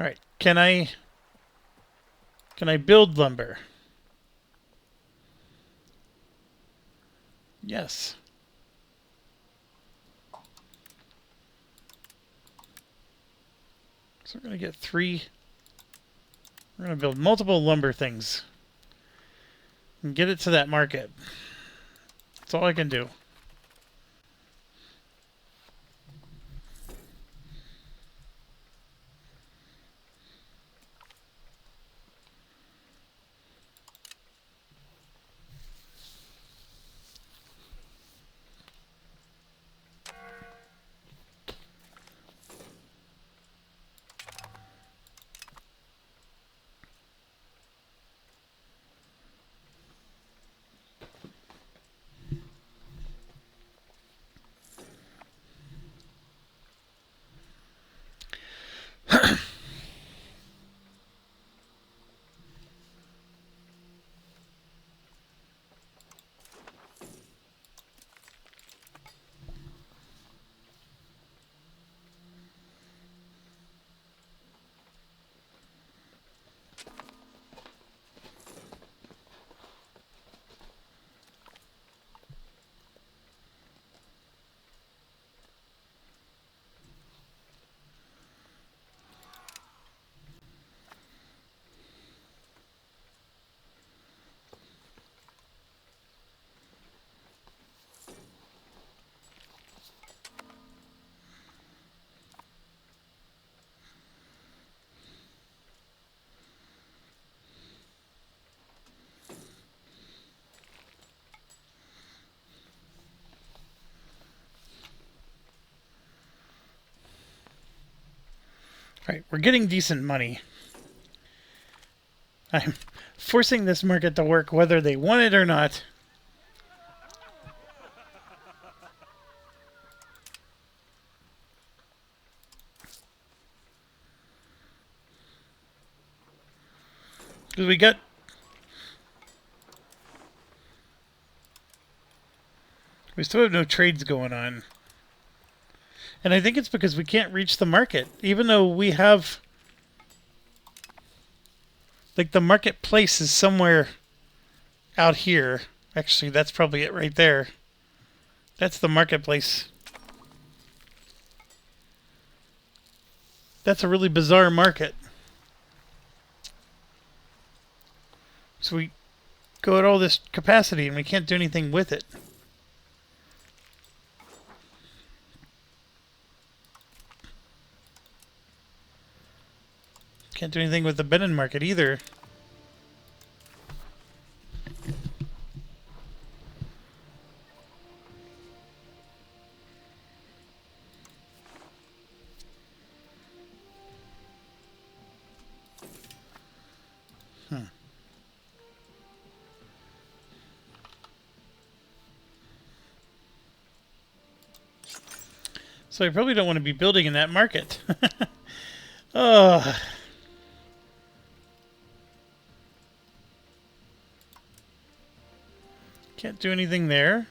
All right. Can I build lumber? Yes. So we're going to get 3. We're going to build multiple lumber things and get it to that market. That's all I can do. All right, we're getting decent money. I'm forcing this market to work whether they want it or not. Because we still have no trades going on. And I think it's because we can't reach the market. Even though we have... Like, the marketplace is somewhere out here. Actually, that's probably it right there. That's the marketplace. That's a really bizarre market. So we go at all this capacity and we can't do anything with it. Can't do anything with the Benin market either. So I probably don't want to be building in that market. Oh. Can't do anything there.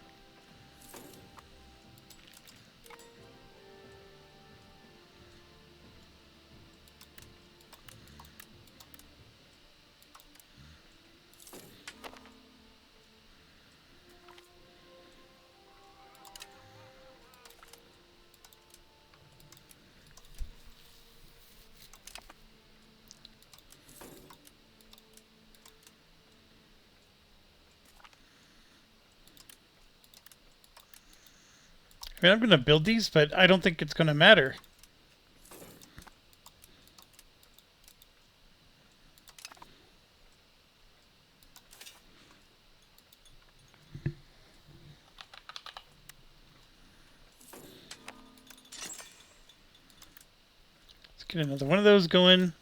I mean, I'm going to build these, but I don't think it's going to matter. Let's get another one of those going.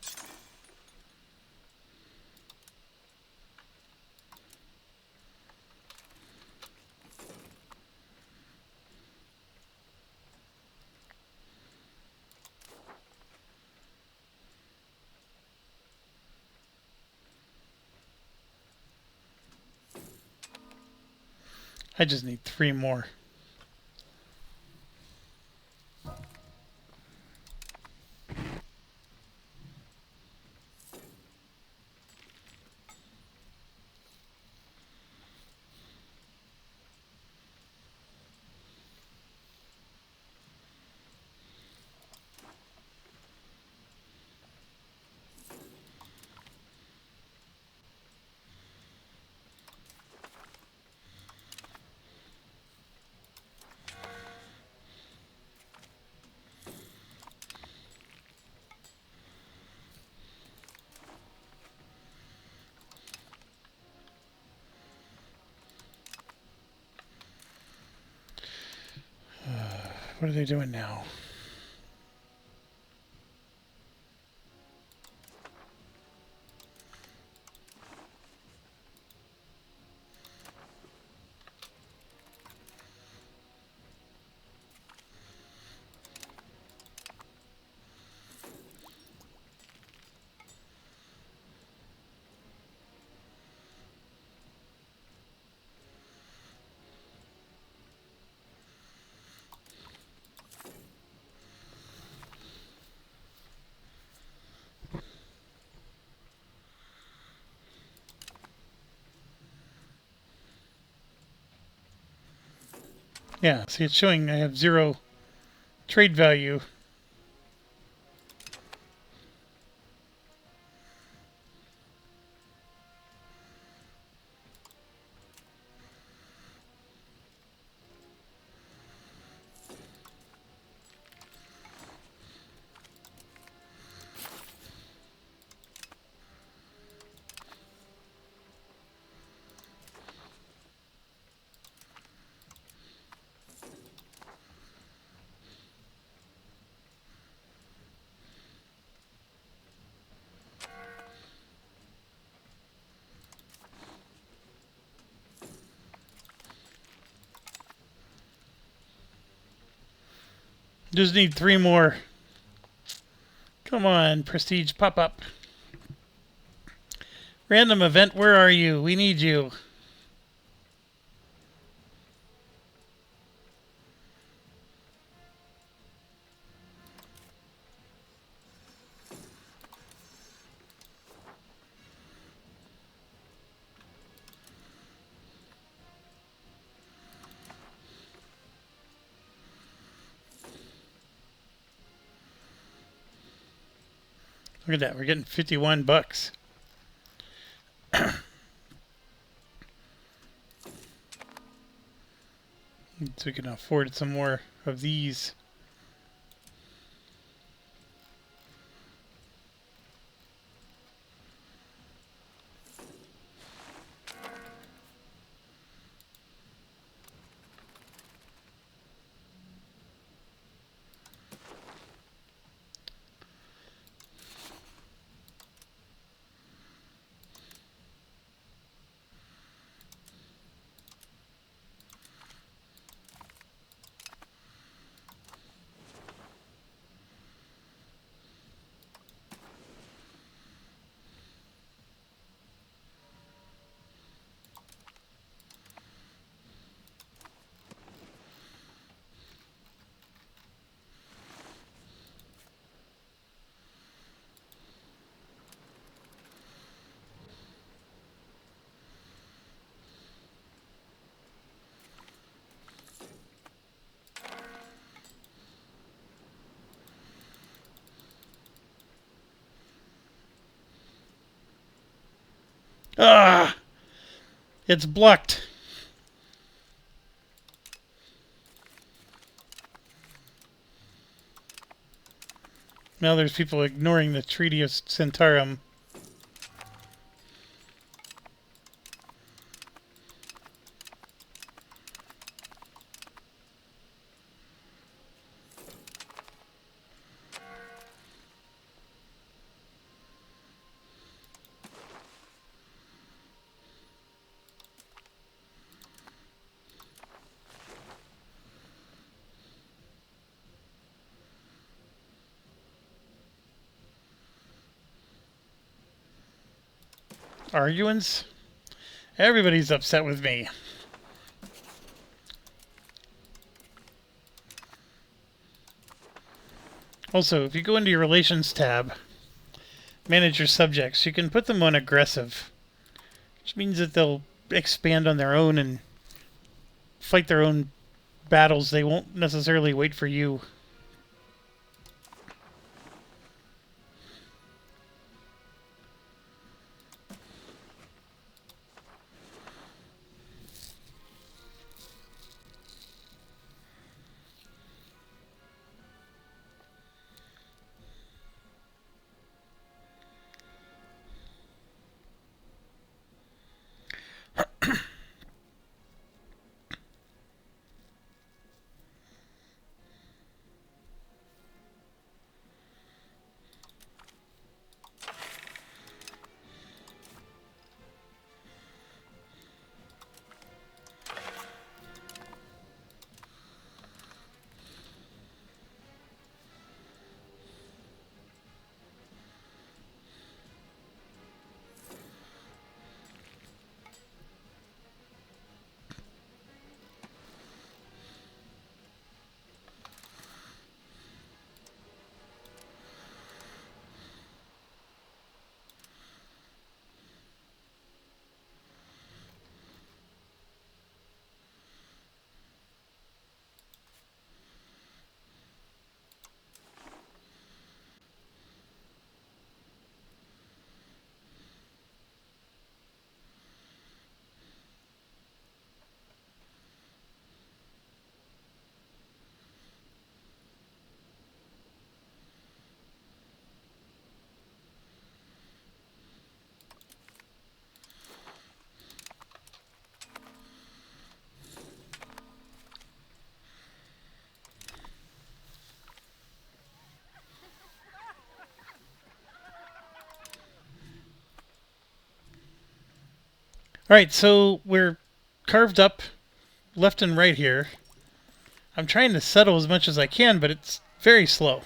I just need 3 more. What are they doing now? Yeah, see, it's showing I have 0 trade value. Just need 3 more. Come on, prestige, pop up. Random event, where are you? We need you. Look at that, we're getting 51 bucks. So we can afford some more of these. Ah! It's blocked. Now there's people ignoring the Treaty of Centarum. Arguins? Everybody's upset with me. Also, if you go into your Relations tab, manage your subjects, you can put them on aggressive, which means that they'll expand on their own and fight their own battles. They won't necessarily wait for you. Alright, so we're carved up left and right here. I'm trying to settle as much as I can, but it's very slow.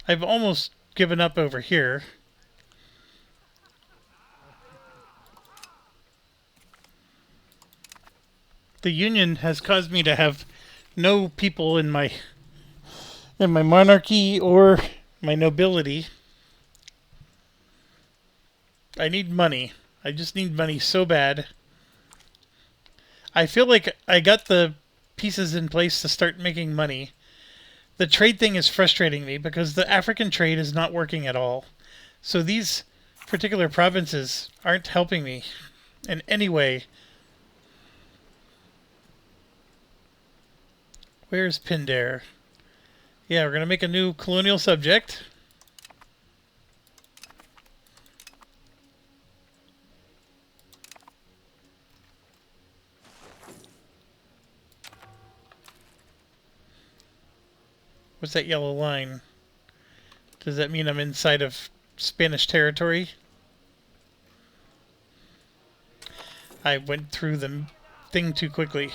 I've almost given up over here. The Union has caused me to have no people in my monarchy or my nobility. I need money. I just need money so bad. I feel like I got the pieces in place to start making money. The trade thing is frustrating me because the African trade is not working at all. So these particular provinces aren't helping me in any way. Where's Pindare? Yeah, we're going to make a new colonial subject. What's that yellow line? Does that mean I'm inside of Spanish territory? I went through the thing too quickly.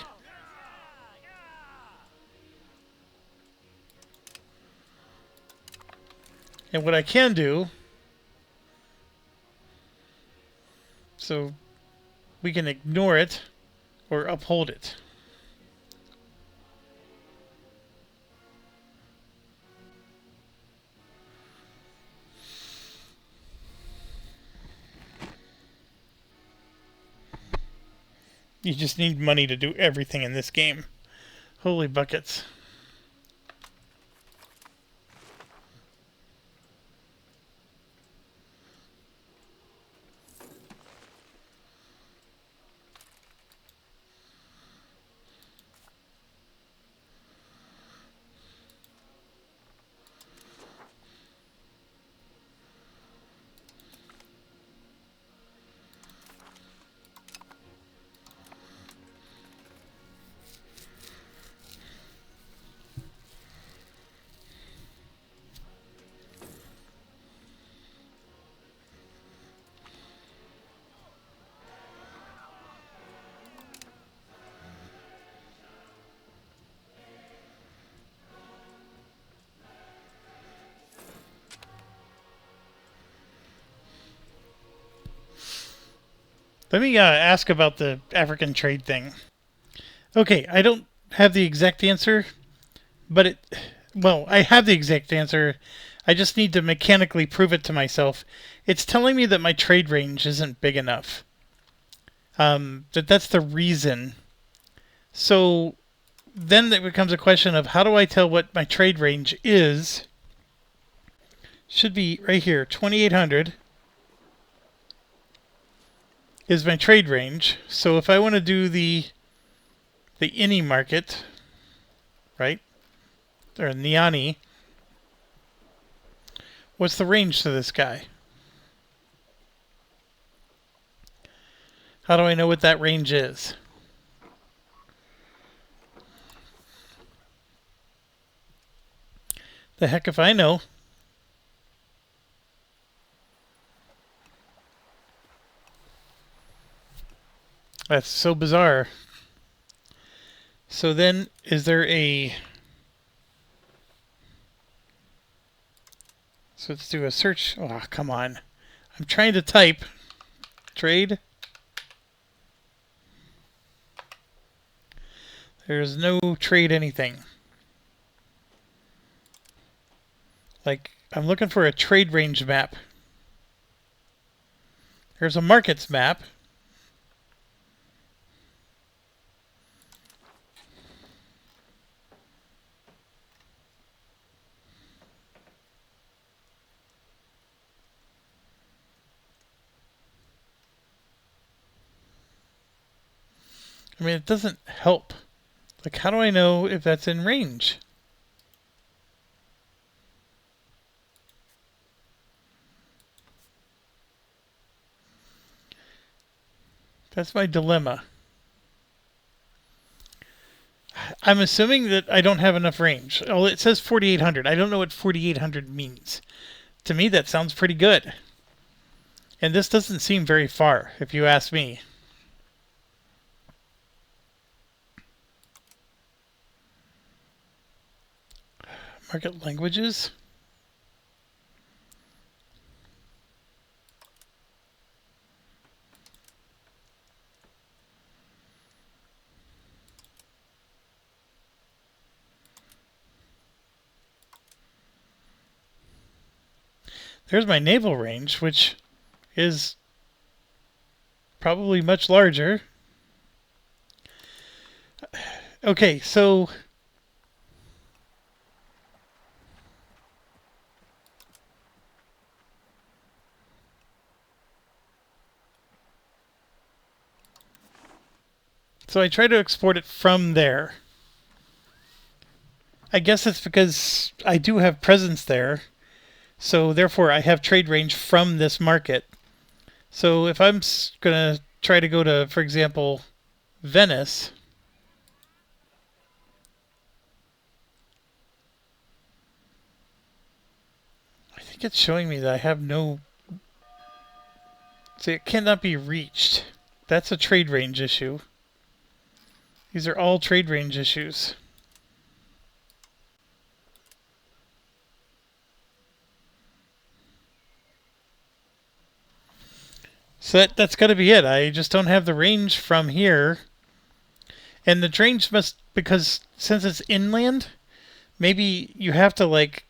And what I can do, so we can ignore it or uphold it. You just need money to do everything in this game. Holy buckets. Let me ask about the African trade thing. Okay, I don't have the exact answer, but well, I have the exact answer. I just need to mechanically prove it to myself. It's telling me that my trade range isn't big enough. That's the reason. So then it becomes a question of how do I tell what my trade range is? Should be right here, 2,800 is my trade range. So if I want to do the Ini market, right, or Niani, what's the range to this guy? How do I know what that range is? The heck if I know. That's so bizarre. So then, is there a... So let's do a search. Oh, come on. I'm trying to type. Trade. There's no trade anything. Like, I'm looking for a trade range map. There's a markets map. I mean, it doesn't help. Like, how do I know if that's in range? That's my dilemma. I'm assuming that I don't have enough range. Oh, it says 4,800. I don't know what 4,800 means. To me, that sounds pretty good. And this doesn't seem very far, if you ask me. Market languages. There's my naval range, which is probably much larger. Okay, so I try to export it from there. I guess it's because I do have presence there, so therefore I have trade range from this market. So if I'm going to try to go to, for example, Venice, I think it's showing me that I have no... See, it cannot be reached. That's a trade range issue. These are all trade range issues. So that's got to be it. I just don't have the range from here. And the range must, because since it's inland, maybe you have to like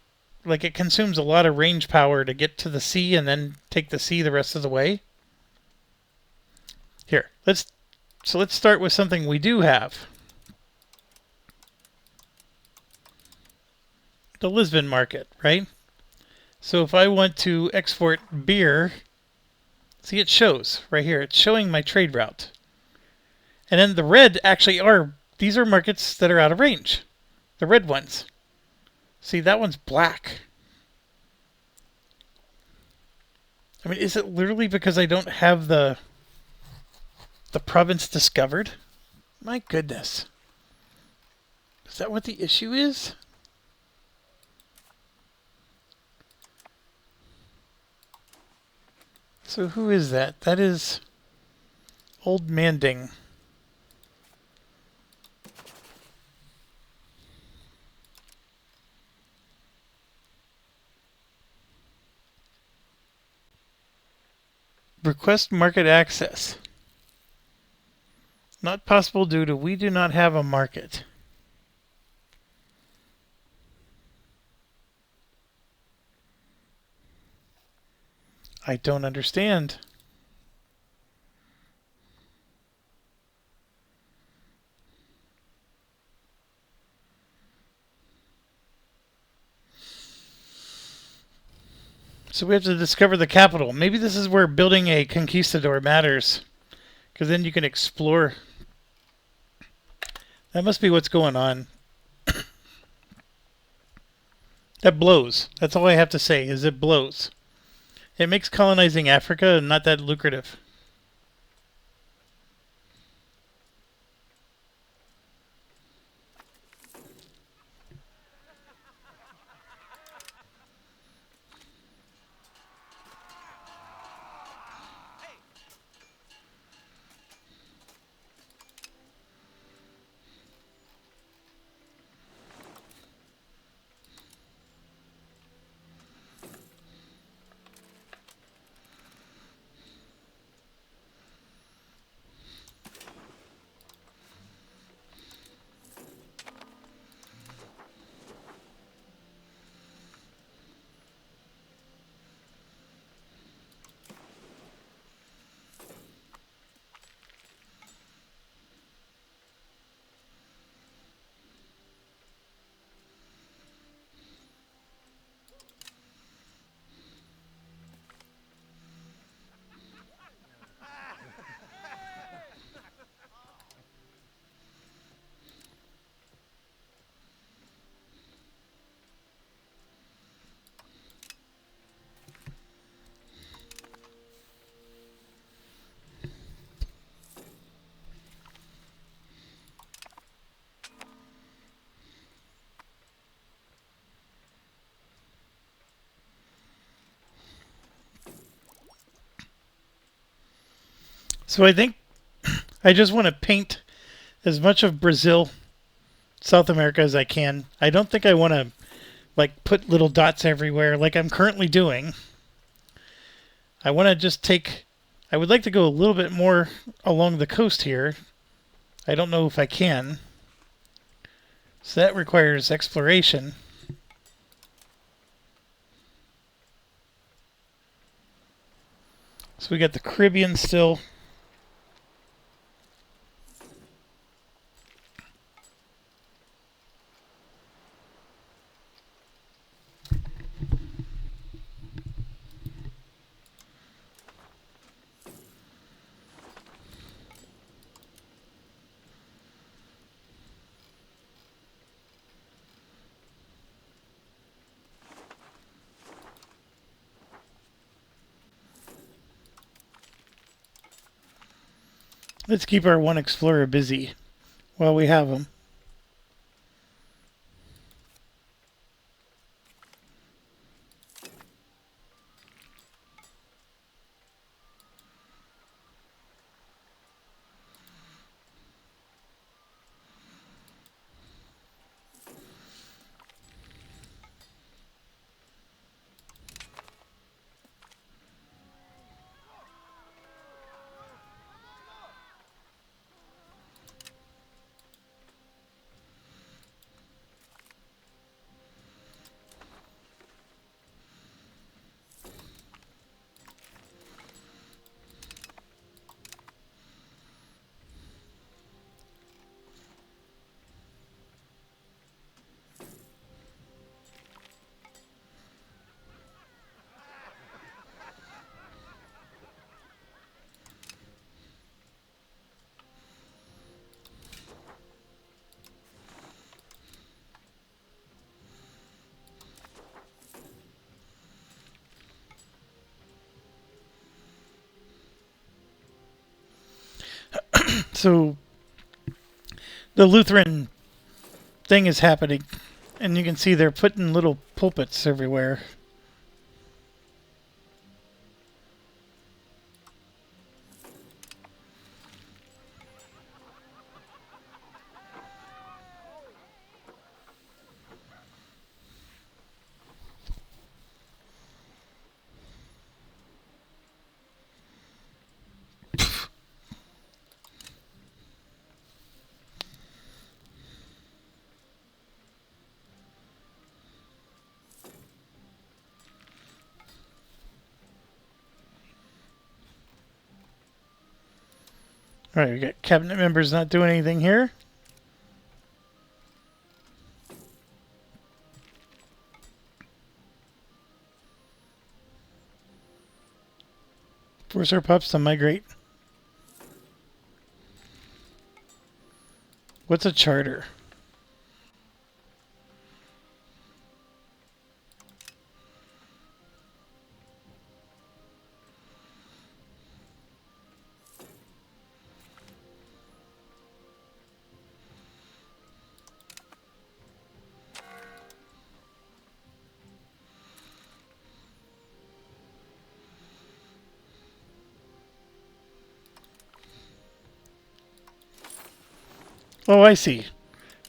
it consumes a lot of range power to get to the sea and then take the sea the rest of the way. Here, let's start with something we do have. The Lisbon market, right? So if I want to export beer, see, it shows right here. It's showing my trade route. And then the red actually these are markets that are out of range. The red ones. See, that one's black. I mean, is it literally because I don't have the province discovered? My goodness. Is that what the issue is? So who is that? That is Old Manding. Request market access. Not possible due to we do not have a market. I don't understand. So we have to discover the capital. Maybe this is where building a conquistador matters. Because then you can explore. That must be what's going on. That blows. That's all I have to say, is it blows. It makes colonizing Africa not that lucrative. So I think I just want to paint as much of Brazil, South America as I can. I don't think I want to like put little dots everywhere like I'm currently doing. I want to just take I would like to go a little bit more along the coast here. I don't know if I can. So that requires exploration. So we got the Caribbean still. Let's keep our one explorer busy while we have him. So the Lutheran thing is happening, and you can see they're putting little pulpits everywhere. All right, we got cabinet members not doing anything here. Force our pups to migrate. What's a charter? Oh, I see.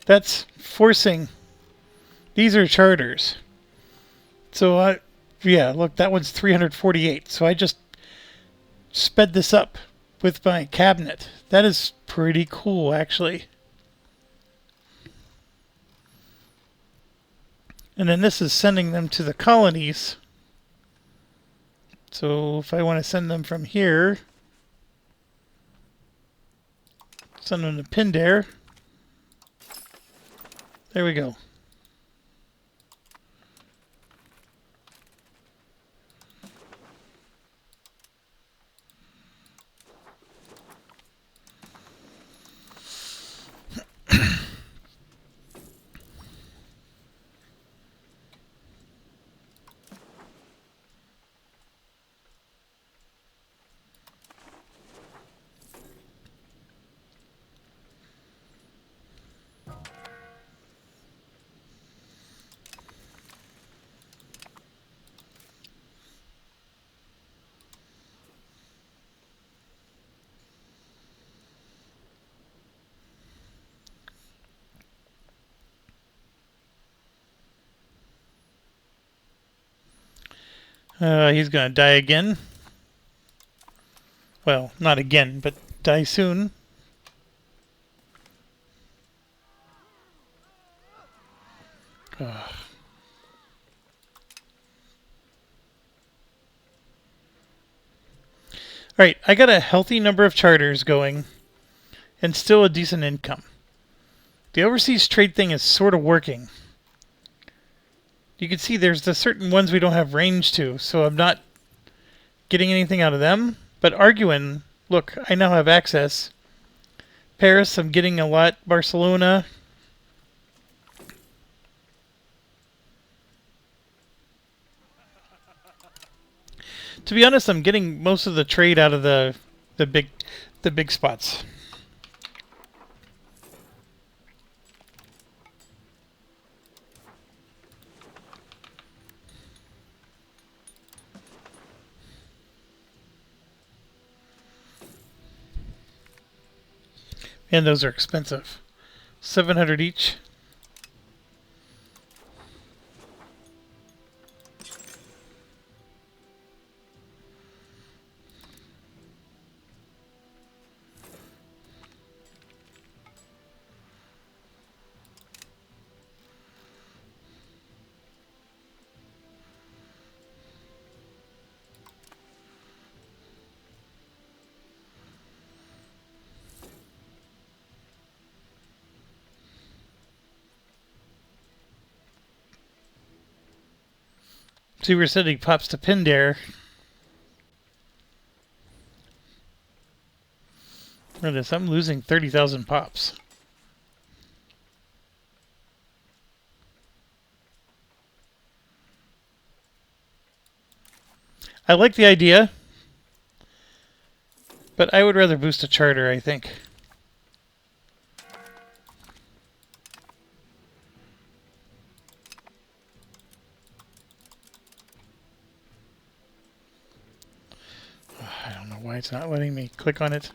That's forcing. These are charters. So yeah, look, that one's 348. So I just sped this up with my cabinet. That is pretty cool, actually. And then this is sending them to the colonies. So if I want to send them from here, send them to Pindare. There we go. He's gonna die again. Well, not again, but die soon. Ugh. Alright, I got a healthy number of charters going and still a decent income. The overseas trade thing is sort of working. You can see there's the certain ones we don't have range to, so I'm not getting anything out of them. But Arguin, look, I now have access. Paris, I'm getting a lot. Barcelona. To be honest, I'm getting most of the trade out of the big spots. And those are expensive. 700 each. See, we're sending pops to Pindare. Look at this, I'm losing 30,000 pops. I like the idea, but I would rather boost a charter, I think. I don't know why it's not letting me click on it.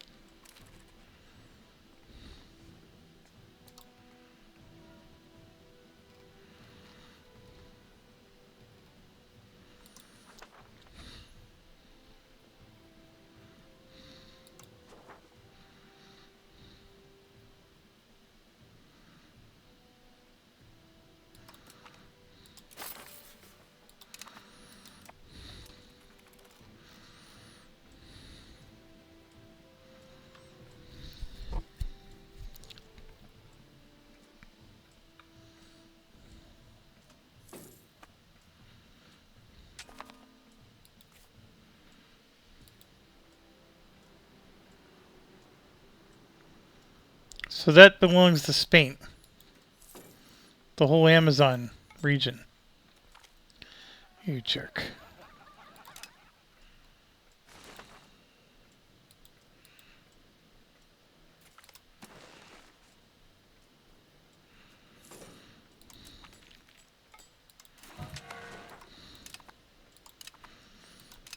So that belongs to Spain. The whole Amazon region. You jerk.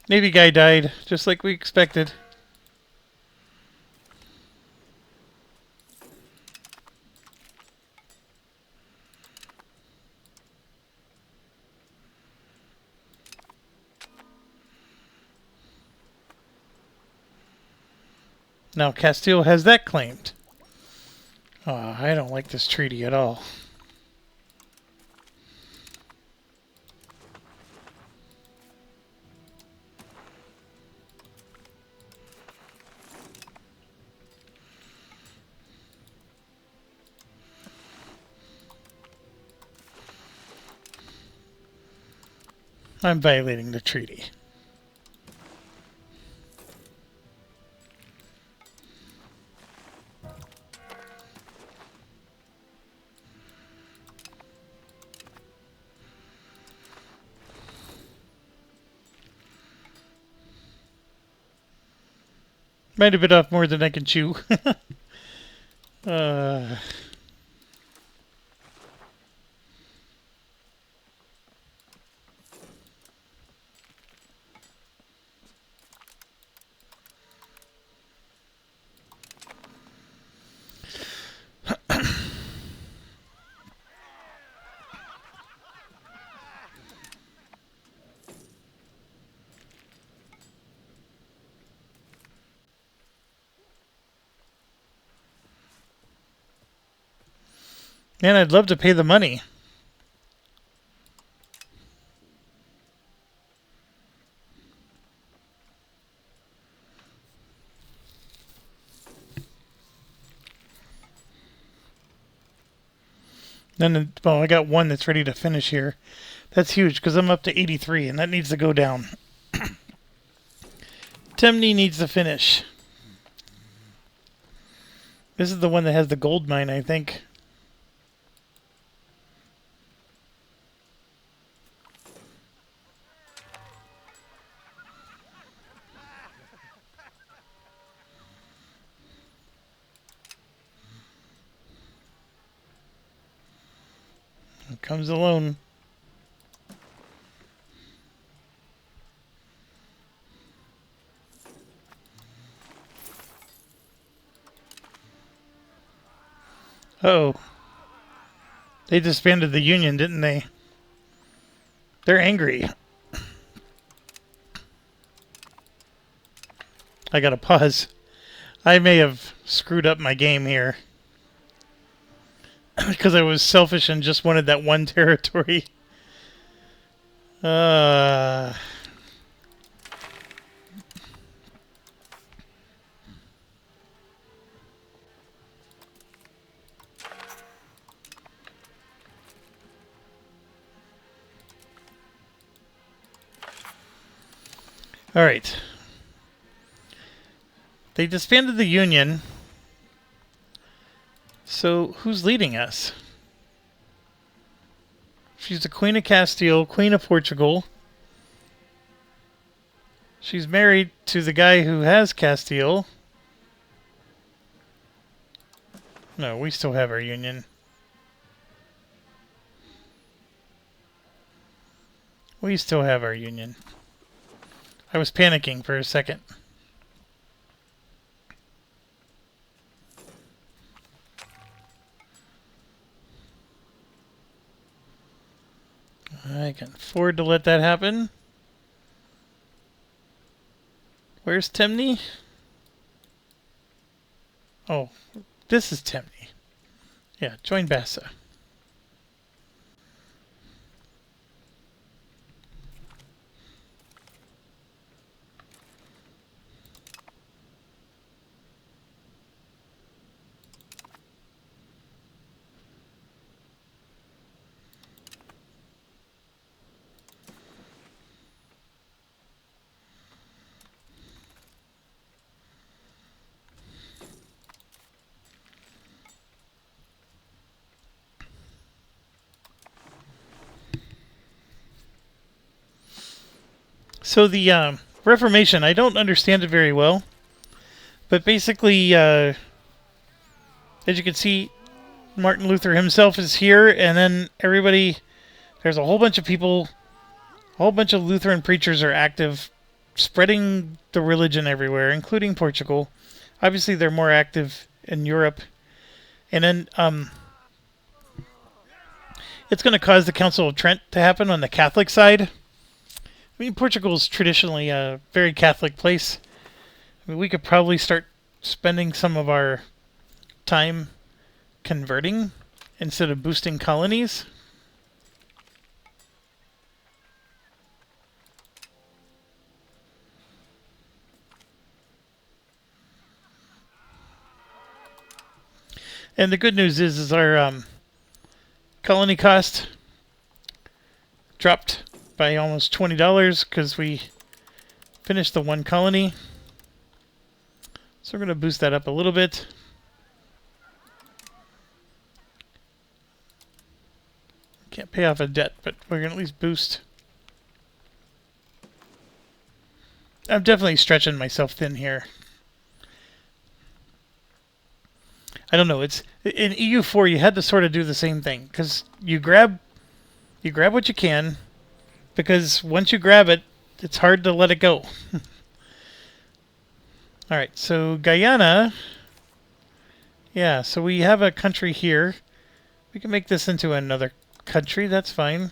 Navy guy died, just like we expected. Now Castile has that claimed. Oh, I don't like this treaty at all. I'm violating the treaty. Might have bit off more than I can chew. uh... Man, I'd love to pay the money. Then, well, I got one that's ready to finish here. That's huge because I'm up to 83, and that needs to go down. Temne needs to finish. This is the one that has the gold mine, I think. Here comes the loan. Uh-oh. They disbanded the union, didn't they? They're angry. I gotta pause. I may have screwed up my game here. Because I was selfish and just wanted that one territory. Alright. They disbanded the union. So who's leading us? She's the Queen of Castile, Queen of Portugal. She's married to the guy who has Castile. No, we still have our union. We still have our union. I was panicking for a second. I can afford to let that happen. Where's Temne? Oh, this is Temne. Yeah, join Bassa. So the Reformation, I don't understand it very well. But basically, as you can see, Martin Luther himself is here, and then everybody, there's a whole bunch of people, a whole bunch of Lutheran preachers are active, spreading the religion everywhere, including Portugal. Obviously, they're more active in Europe. And then it's going to cause the Council of Trent to happen on the Catholic side. I mean, Portugal is traditionally a very Catholic place. I mean, we could probably start spending some of our time converting instead of boosting colonies. And the good news is our colony cost dropped by almost $20 because we finished the one colony. So we're going to boost that up a little bit. Can't pay off a debt, but we're going to at least boost. I'm definitely stretching myself thin here. I don't know. It's in EU4 you had to sort of do the same thing because you grab what you can, because once you grab it, it's hard to let it go. All right, so Guyana. Yeah, so we have a country here. We can make this into another country. That's fine.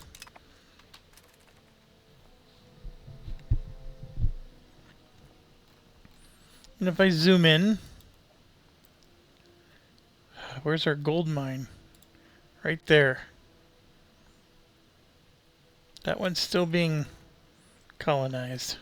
And if I zoom in, where's our gold mine? Right there. That one's still being colonized.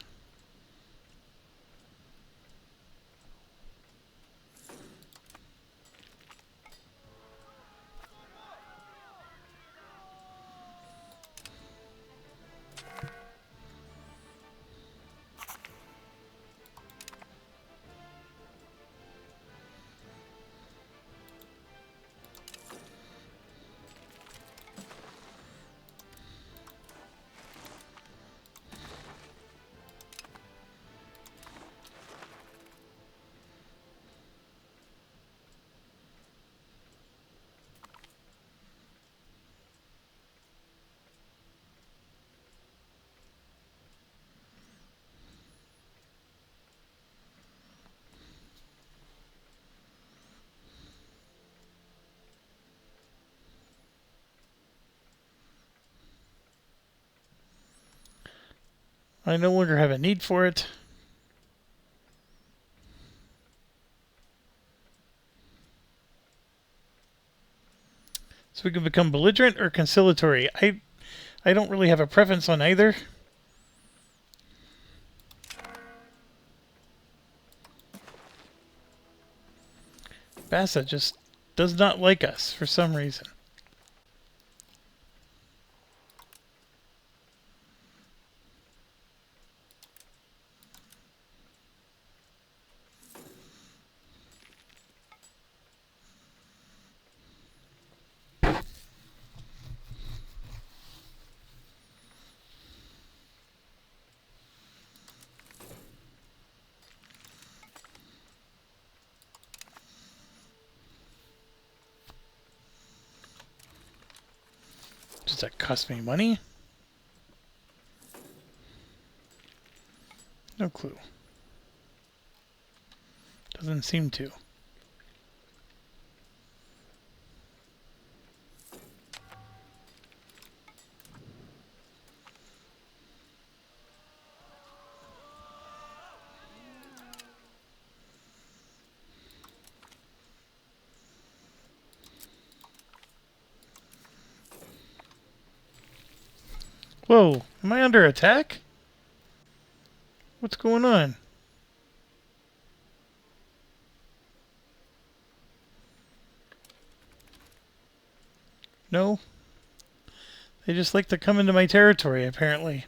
I no longer have a need for it. So we can become belligerent or conciliatory. I don't really have a preference on either. Bassa just does not like us for some reason. Does that cost me money? No clue. Doesn't seem to. Whoa, am I under attack? What's going on? No? They just like to come into my territory, apparently.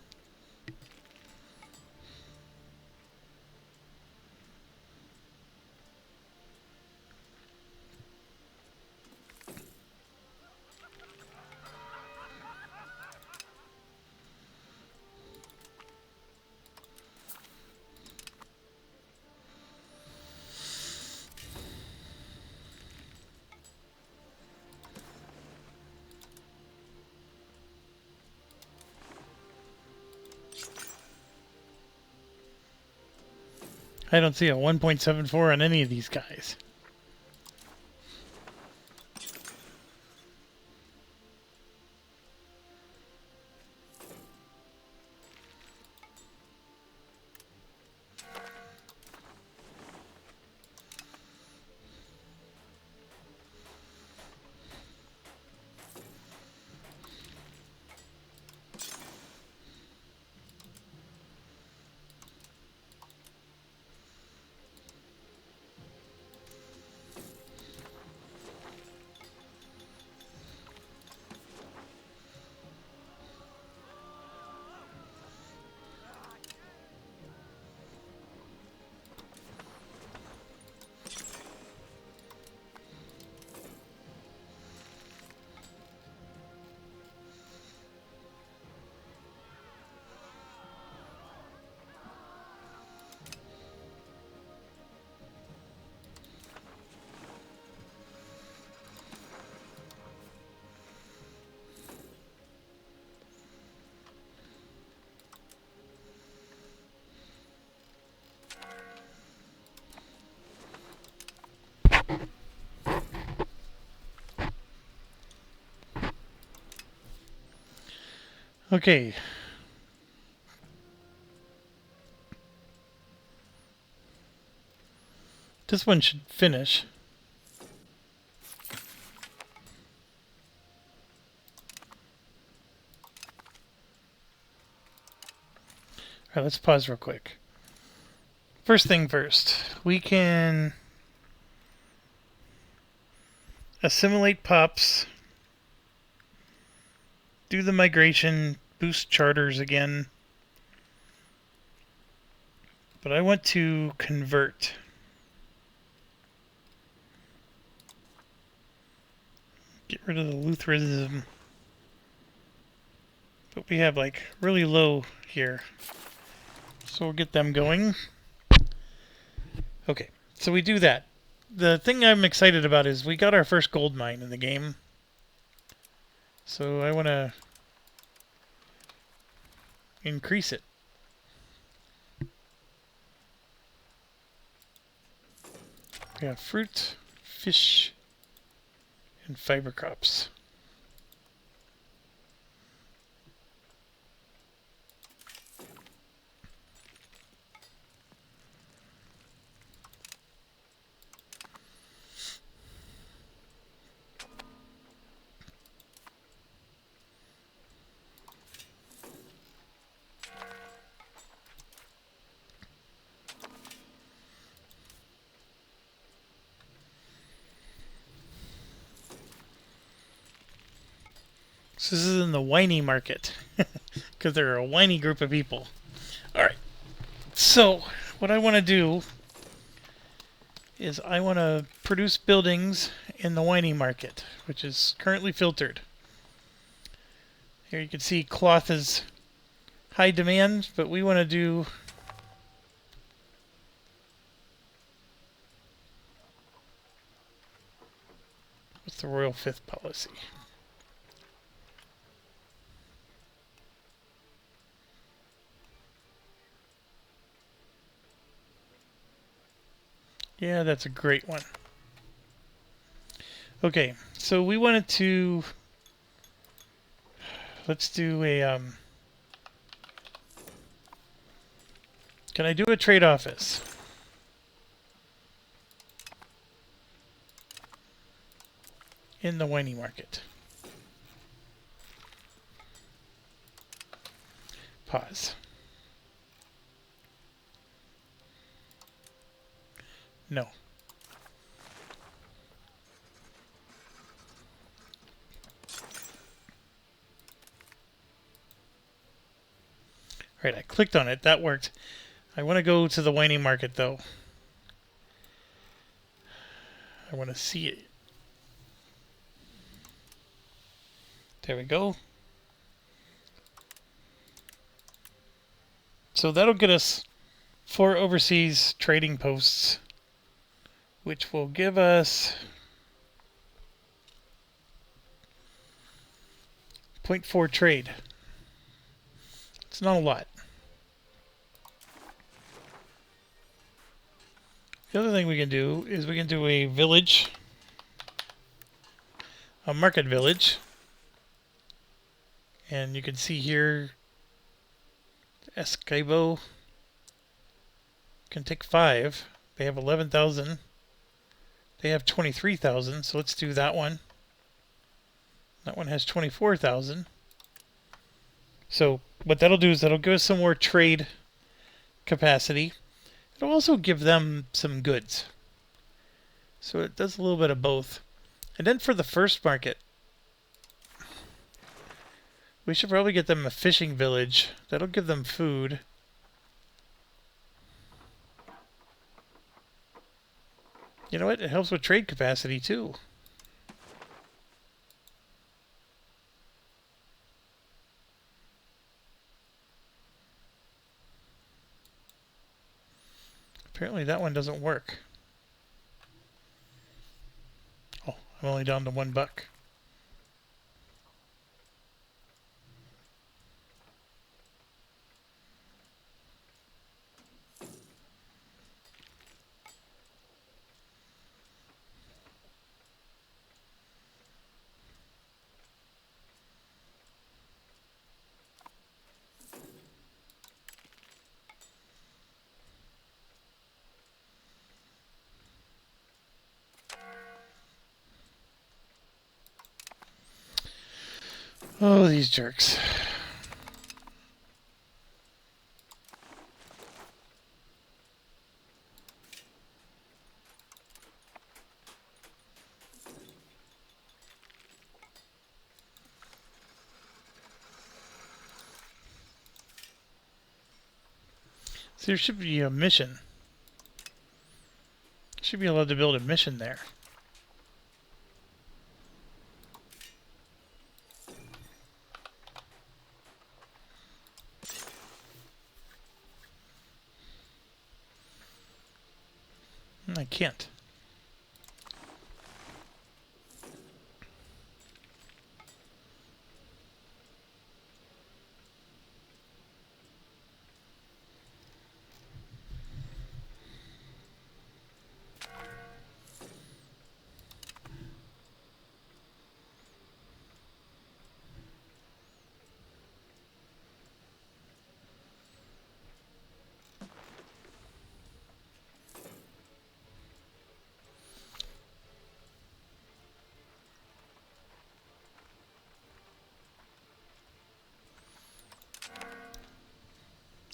I don't see a 1.74 on any of these guys. Okay. This one should finish. Alright, let's pause real quick. First thing first, we can assimilate pops, do the migration, boost charters again. But I want to convert. Get rid of the Lutheranism. But we have like really low here. So we'll get them going. Okay, so we do that. The thing I'm excited about is we got our first gold mine in the game. So I want to increase it. We have fruit, fish, and fiber crops. So this is in the whiny market, because they're a whiny group of people. Alright, so what I want to do is I want to produce buildings in the whiny market, which is currently filtered. Here you can see cloth is high demand, but we want to do what's the Royal Fifth policy? Yeah, that's a great one. Okay, so we wanted to... Let's do a... Can I do a trade office? In the whiny market. Pause. No. Alright, I clicked on it. That worked. I want to go to the whiny market, though. I want to see it. There we go. So that'll get us 4 overseas trading posts, which will give us 0.4 trade. It's not a lot. The other thing we can do is we can do a village, a market village. And you can see here, Esquibo can take 5. They have 11,000. They have 23,000, so let's do that one. That one has 24,000. So what that'll do is that'll give us some more trade capacity. It'll also give them some goods. So it does a little bit of both. And then for the first market, we should probably get them a fishing village. That'll give them food. You know what? It helps with trade capacity too. Apparently that one doesn't work. Oh, I'm only down to $1. Oh, these jerks. So there should be a mission. Should be allowed to build a mission there. I can't.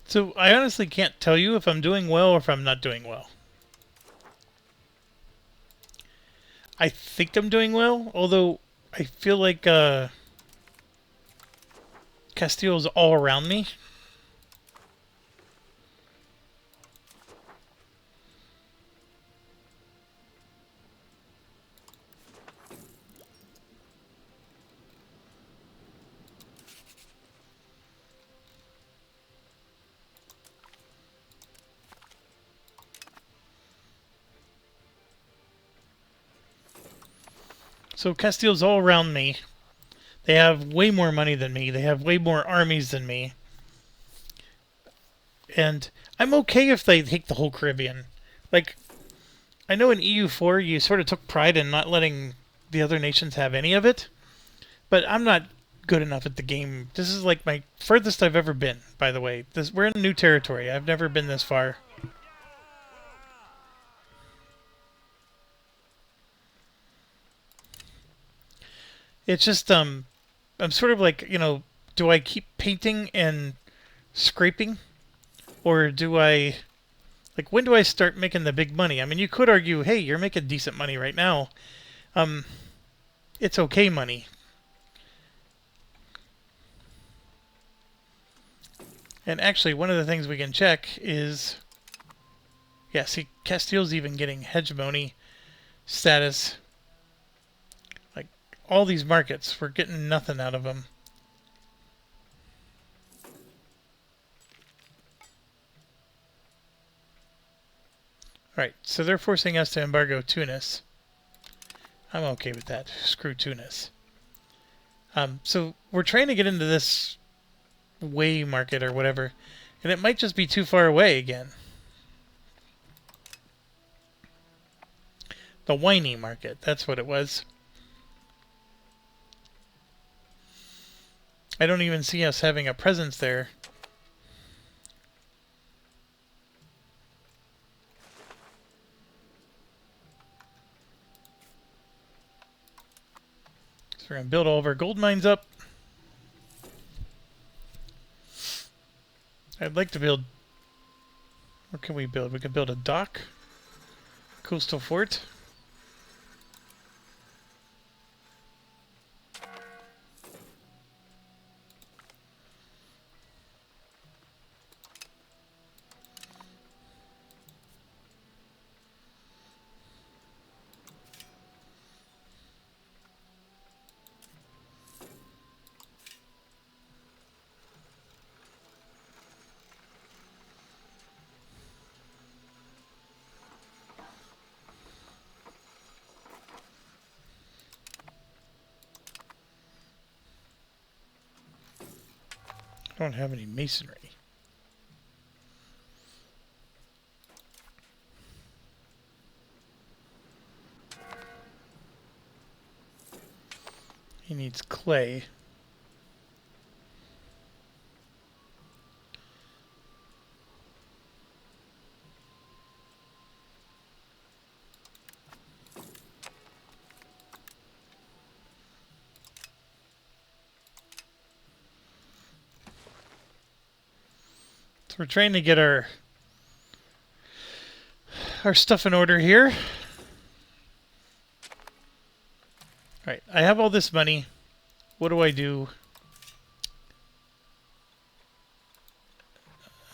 So I honestly can't tell you if I'm doing well or if I'm not doing well. I think I'm doing well, although I feel like Castillo's all around me. So Castillo's all around me. They have way more money than me. They have way more armies than me. And I'm okay if they take the whole Caribbean. Like, I know in EU4 you sort of took pride in not letting the other nations have any of it. But I'm not good enough at the game. This is like my furthest I've ever been, by the way. We're in new territory. I've never been this far. It's just, I'm sort of like, do I keep painting and scraping? Or do I, like, when do I start making the big money? I mean, you could argue, hey, you're making decent money right now. It's okay money. And actually, one of the things we can check is, yeah, see, Castillo's even getting hegemony status. Like, all these markets, we're getting nothing out of them. Alright, so they're forcing us to embargo Tunis. I'm okay with that. Screw Tunis. So we're trying to get into this way market or whatever, and it might just be too far away again. The whiny market, that's what it was. I don't even see us having a presence there. So we're going to build all of our gold mines up. I'd like to build... What can we build? We can build a dock. Coastal fort. I don't have any masonry. He needs clay. So we're trying to get our stuff in order here. Alright, I have all this money. What do?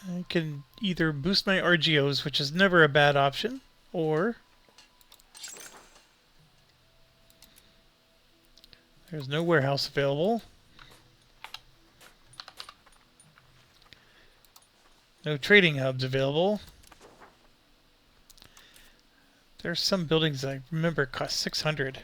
I can either boost my RGOs, which is never a bad option, or there's no warehouse available. No trading hubs available. There's some buildings I remember cost 600.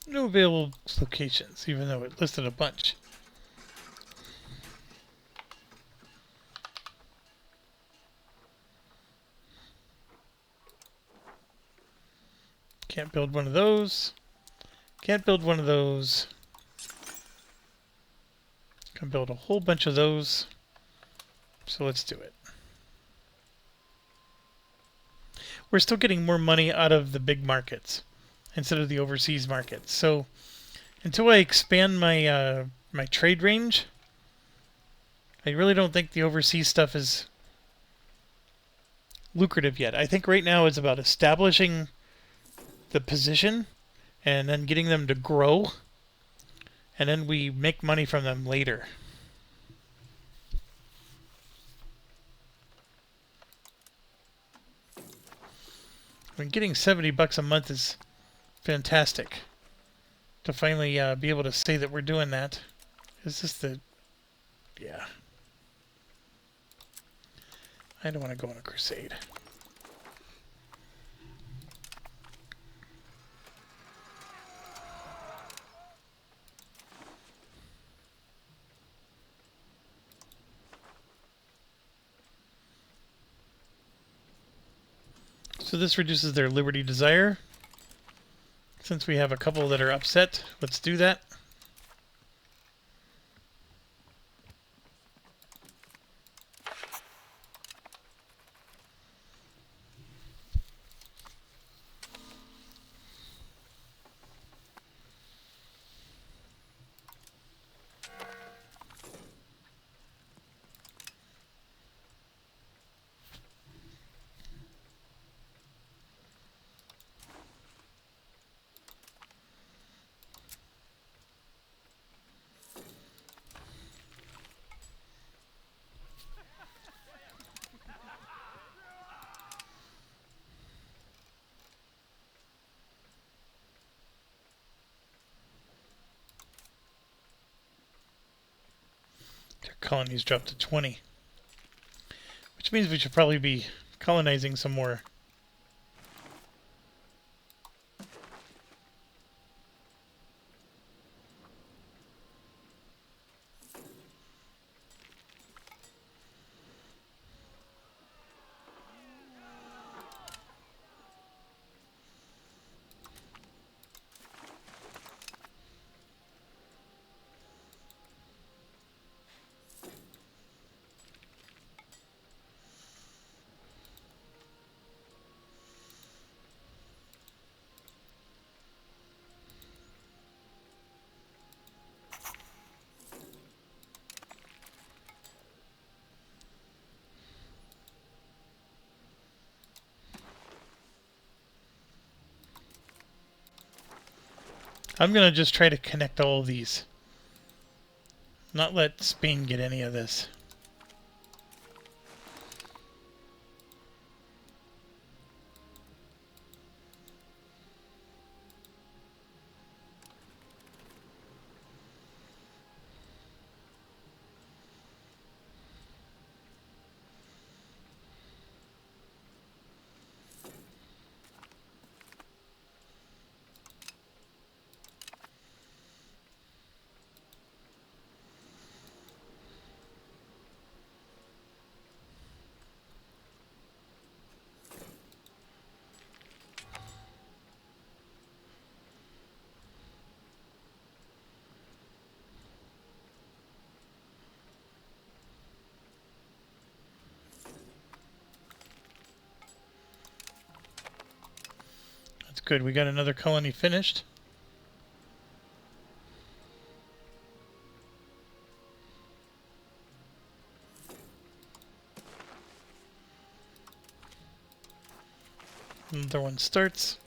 No available locations, even though it listed a bunch. Can't build one of those. Can't build one of those. Can build a whole bunch of those. So let's do it. We're still getting more money out of the big markets instead of the overseas markets. So until I expand my my trade range, I really don't think the overseas stuff is lucrative yet. I think right now it's about establishing the position and then getting them to grow, and then we make money from them later. I mean, getting $70 a month is fantastic. To finally be able to say that we're doing that. Is this the... Yeah. I don't want to go on a crusade. So this reduces their liberty desire. Since we have a couple that are upset, let's do that. Their colonies dropped to 20. Which means we should probably be colonizing some more. I'm going to just try to connect all of these. Not let Spain get any of this. That's good. We got another colony finished. Another one starts.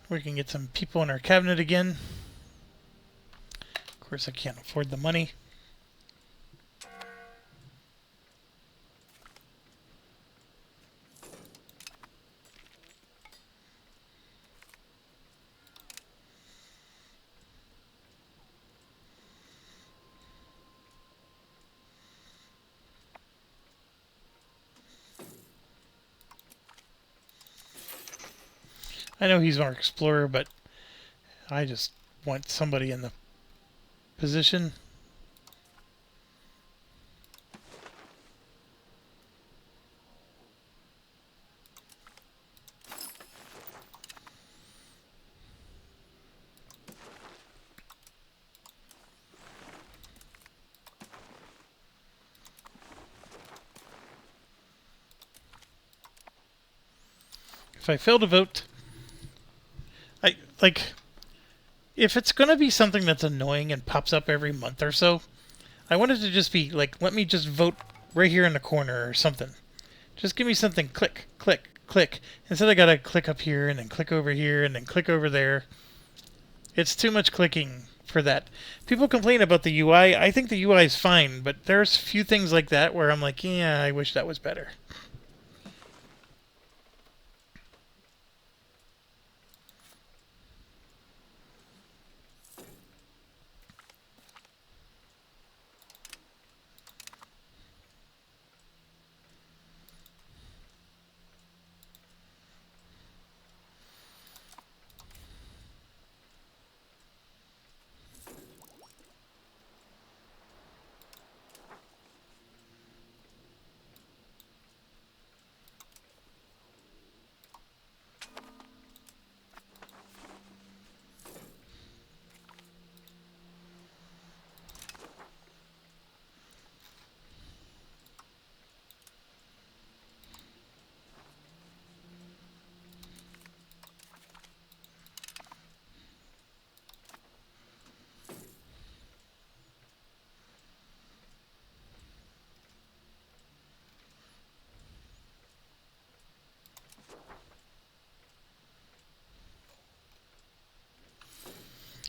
We can get some people in our cabinet again. Of course, I can't afford the money. I know he's our explorer, but I just want somebody in the position. If I fail to vote, if it's going to be something that's annoying and pops up every month or so, I want it to just be like, let me just vote right here in the corner or something. Just give me something, click, click, click. Instead I gotta click up here and then click over here and then click over there. It's too much clicking for that. People complain about the UI. I think the UI is fine, but there's a few things like that where I'm like, yeah, I wish that was better.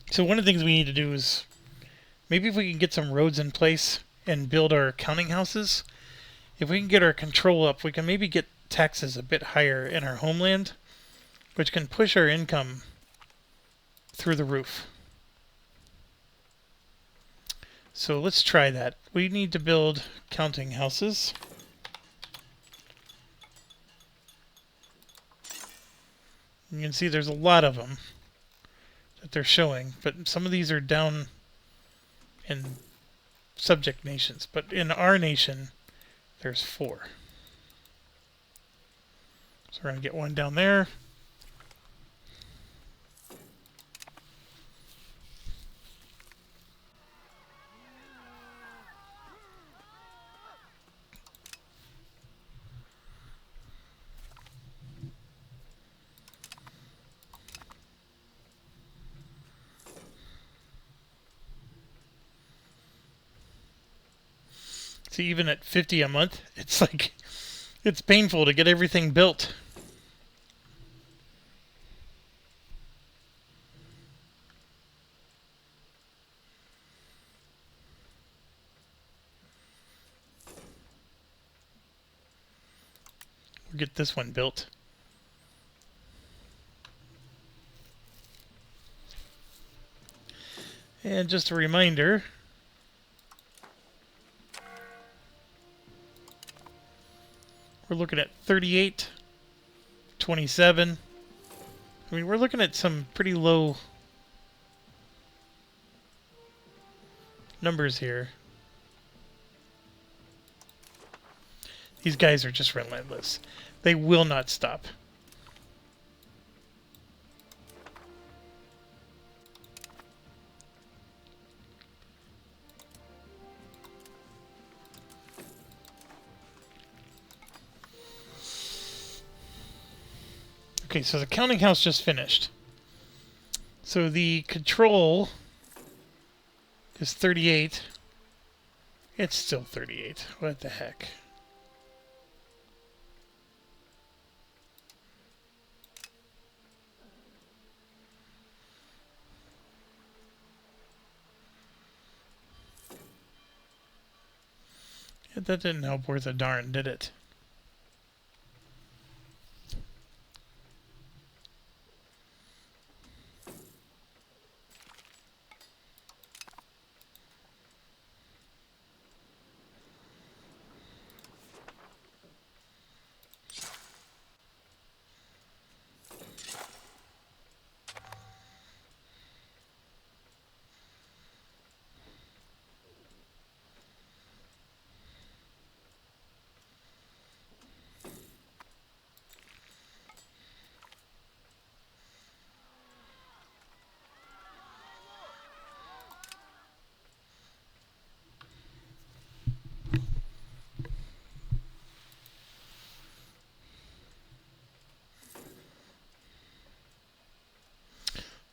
So one of the things we need to do is maybe if we can get some roads in place and build our counting houses, if we can get our control up, we can maybe get taxes a bit higher in our homeland, which can push our income through the roof. So let's try that. We need to build counting houses. You can see there's a lot of them that they're showing, but some of these are down in subject nations. But in our nation, there's 4. So we're going to get one down there. See, even at 50 a month, it's like, it's painful to get everything built. We'll get this one built. And just a reminder, we're looking at 38, 27. I mean, we're looking at some pretty low numbers here. These guys are just relentless. They will not stop. Okay, so the counting house just finished. So the control is 38. It's still 38. What the heck? That didn't help worth a darn, did it?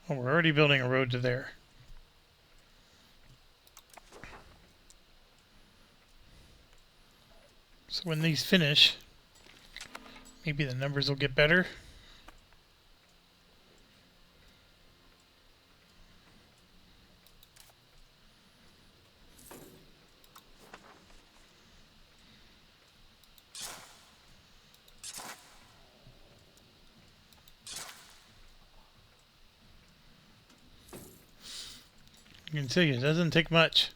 Oh, we're already building a road to there. So when these finish, maybe the numbers will get better. I can tell you, it doesn't take much.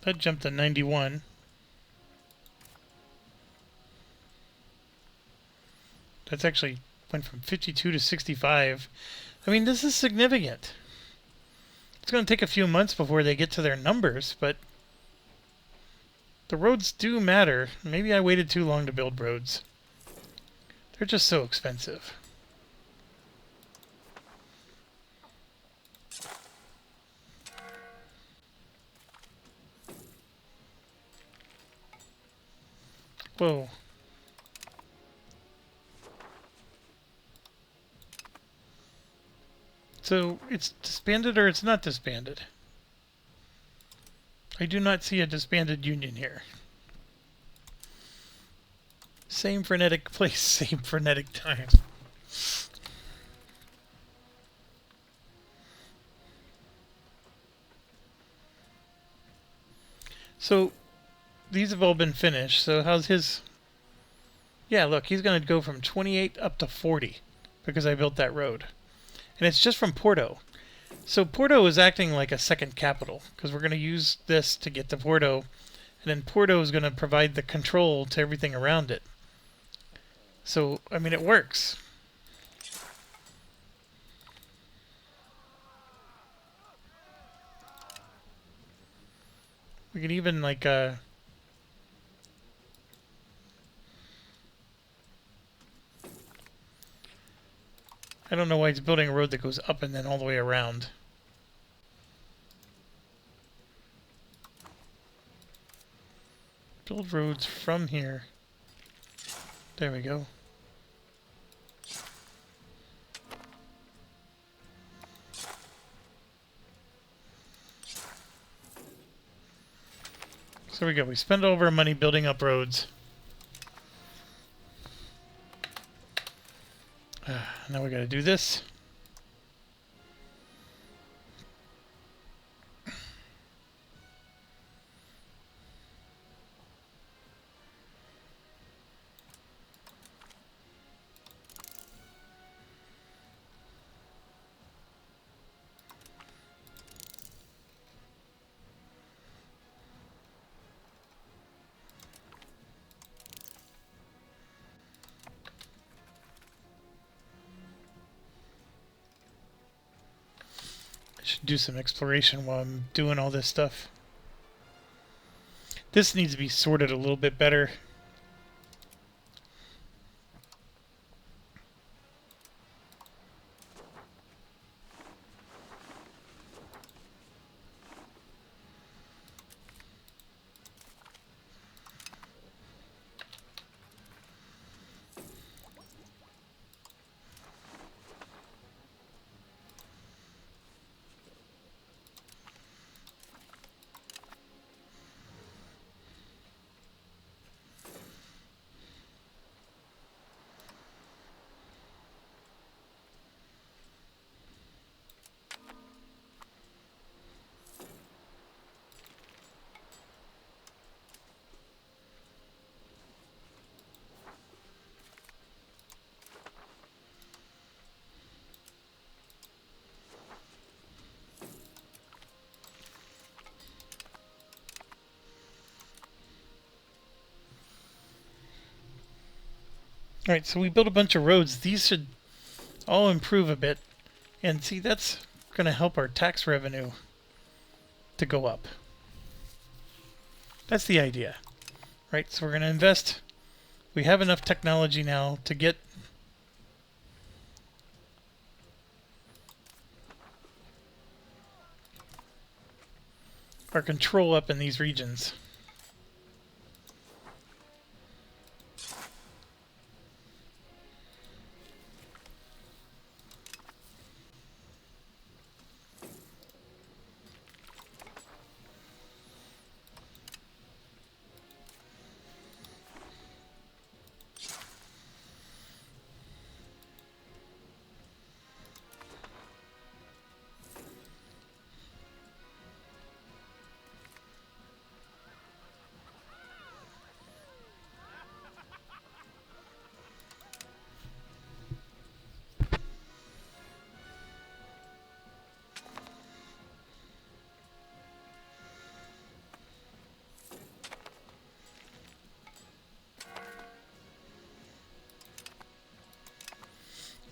That jumped to 91. That's actually went from 52 to 65. I mean, this is significant. It's going to take a few months before they get to their numbers, but the roads do matter. Maybe I waited too long to build roads. They're just so expensive. Whoa. So it's disbanded or it's not disbanded? I do not see a disbanded union here. Same frenetic place, same frenetic time. So these have all been finished. So how's his? Yeah, look, he's going to go from 28 up to 40 because I built that road. And it's just from Porto. So Porto is acting like a second capital because we're going to use this to get to Porto. And then Porto is going to provide the control to everything around it. So, I mean, it works. We could even, like, I don't know why he's building a road that goes up and then all the way around. Build roads from here. There we go. So we go. We spend all of our money building up roads. Now we gotta do this. Should do some exploration while I'm doing all this stuff. This needs to be sorted a little bit better. Alright, so we built a bunch of roads. These should all improve a bit. And see, that's going to help our tax revenue to go up. That's the idea. Right, so we're going to invest. We have enough technology now to get our control up in these regions.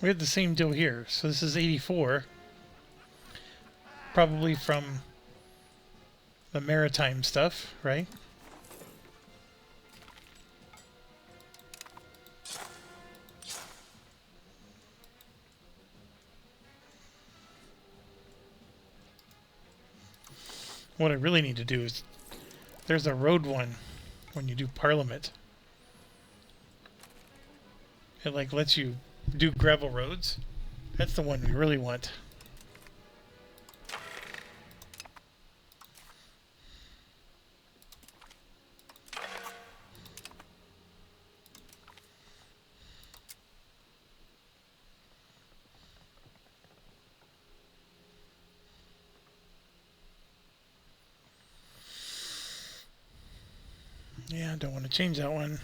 We have the same deal here. So this is 84. Probably from the maritime stuff, right? What I really need to do is, there's a road one when you do Parliament. It like lets you do gravel roads. That's the one we really want. Yeah, I don't want to change that one.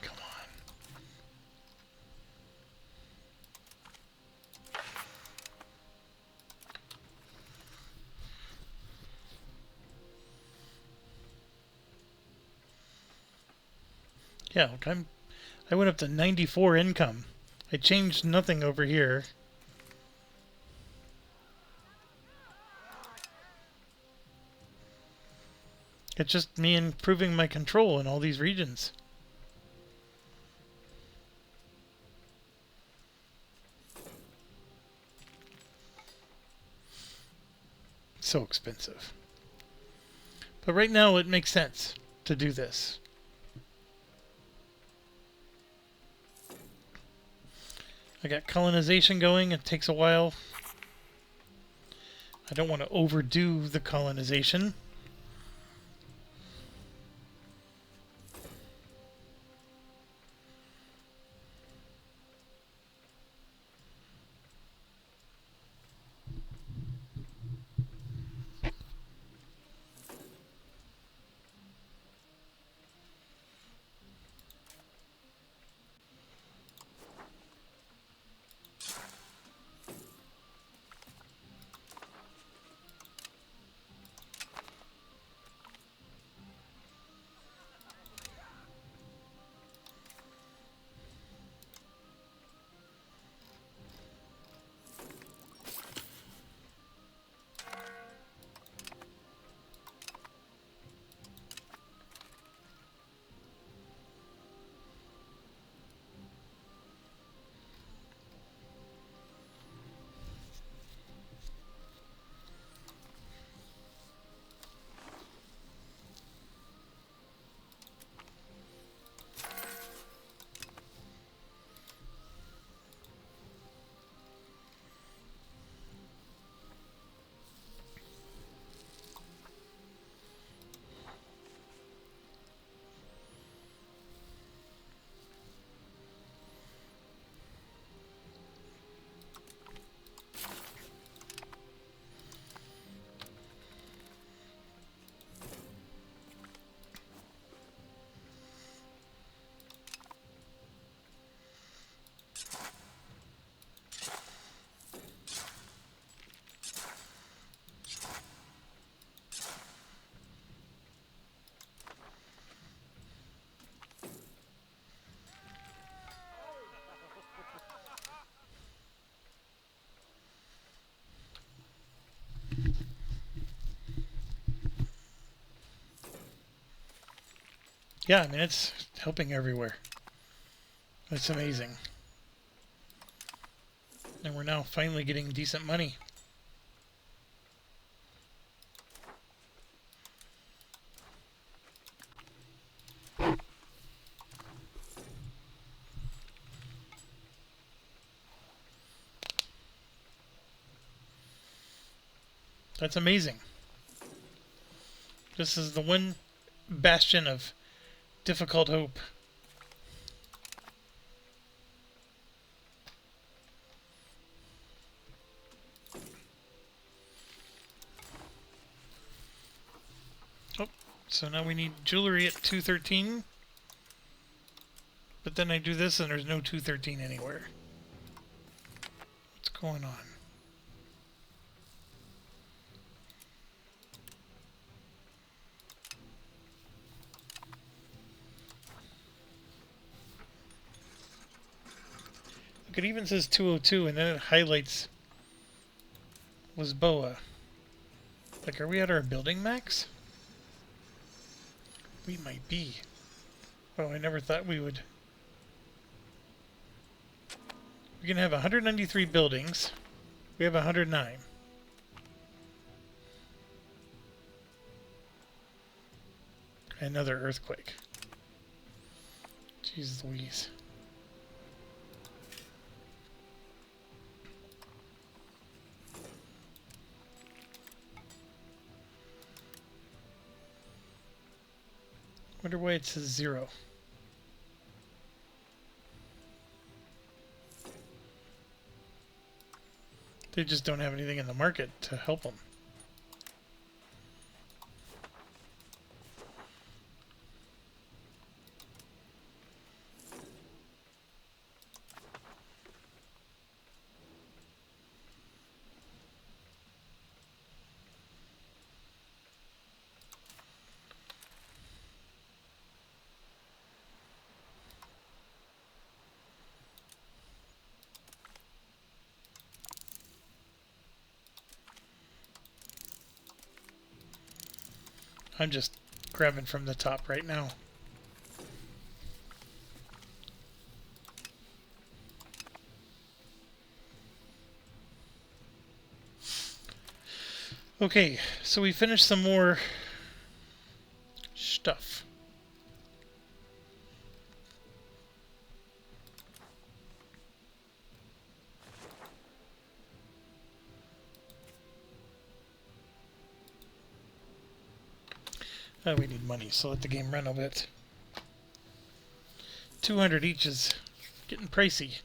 Come on. Yeah, look, I went up to 94 income. I changed nothing over here. It's just me improving my control in all these regions. So expensive. But right now it makes sense to do this. I got colonization going. It takes a while. I don't want to overdo the colonization. Yeah, I mean, it's helping everywhere. That's amazing. And we're now finally getting decent money. That's amazing. This is the one bastion of difficult hope. Oh, so now we need jewelry at 213. But then I do this and there's no 213 anywhere. What's going on? Look, it even says 202 and then it highlights Lisboa. Like, are we at our building max? We might be. Oh, I never thought we would. We can have 193 buildings. We have 109. Another earthquake. Jeez Louise. Wonder why it says 0. They just don't have anything in the market to help them. I'm just grabbing from the top right now. Okay, so we finished some more stuff. We need money, so let the game run a bit. 200 each is getting pricey.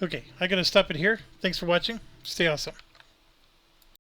Okay, I gotta stop it here. Thanks for watching. Stay awesome.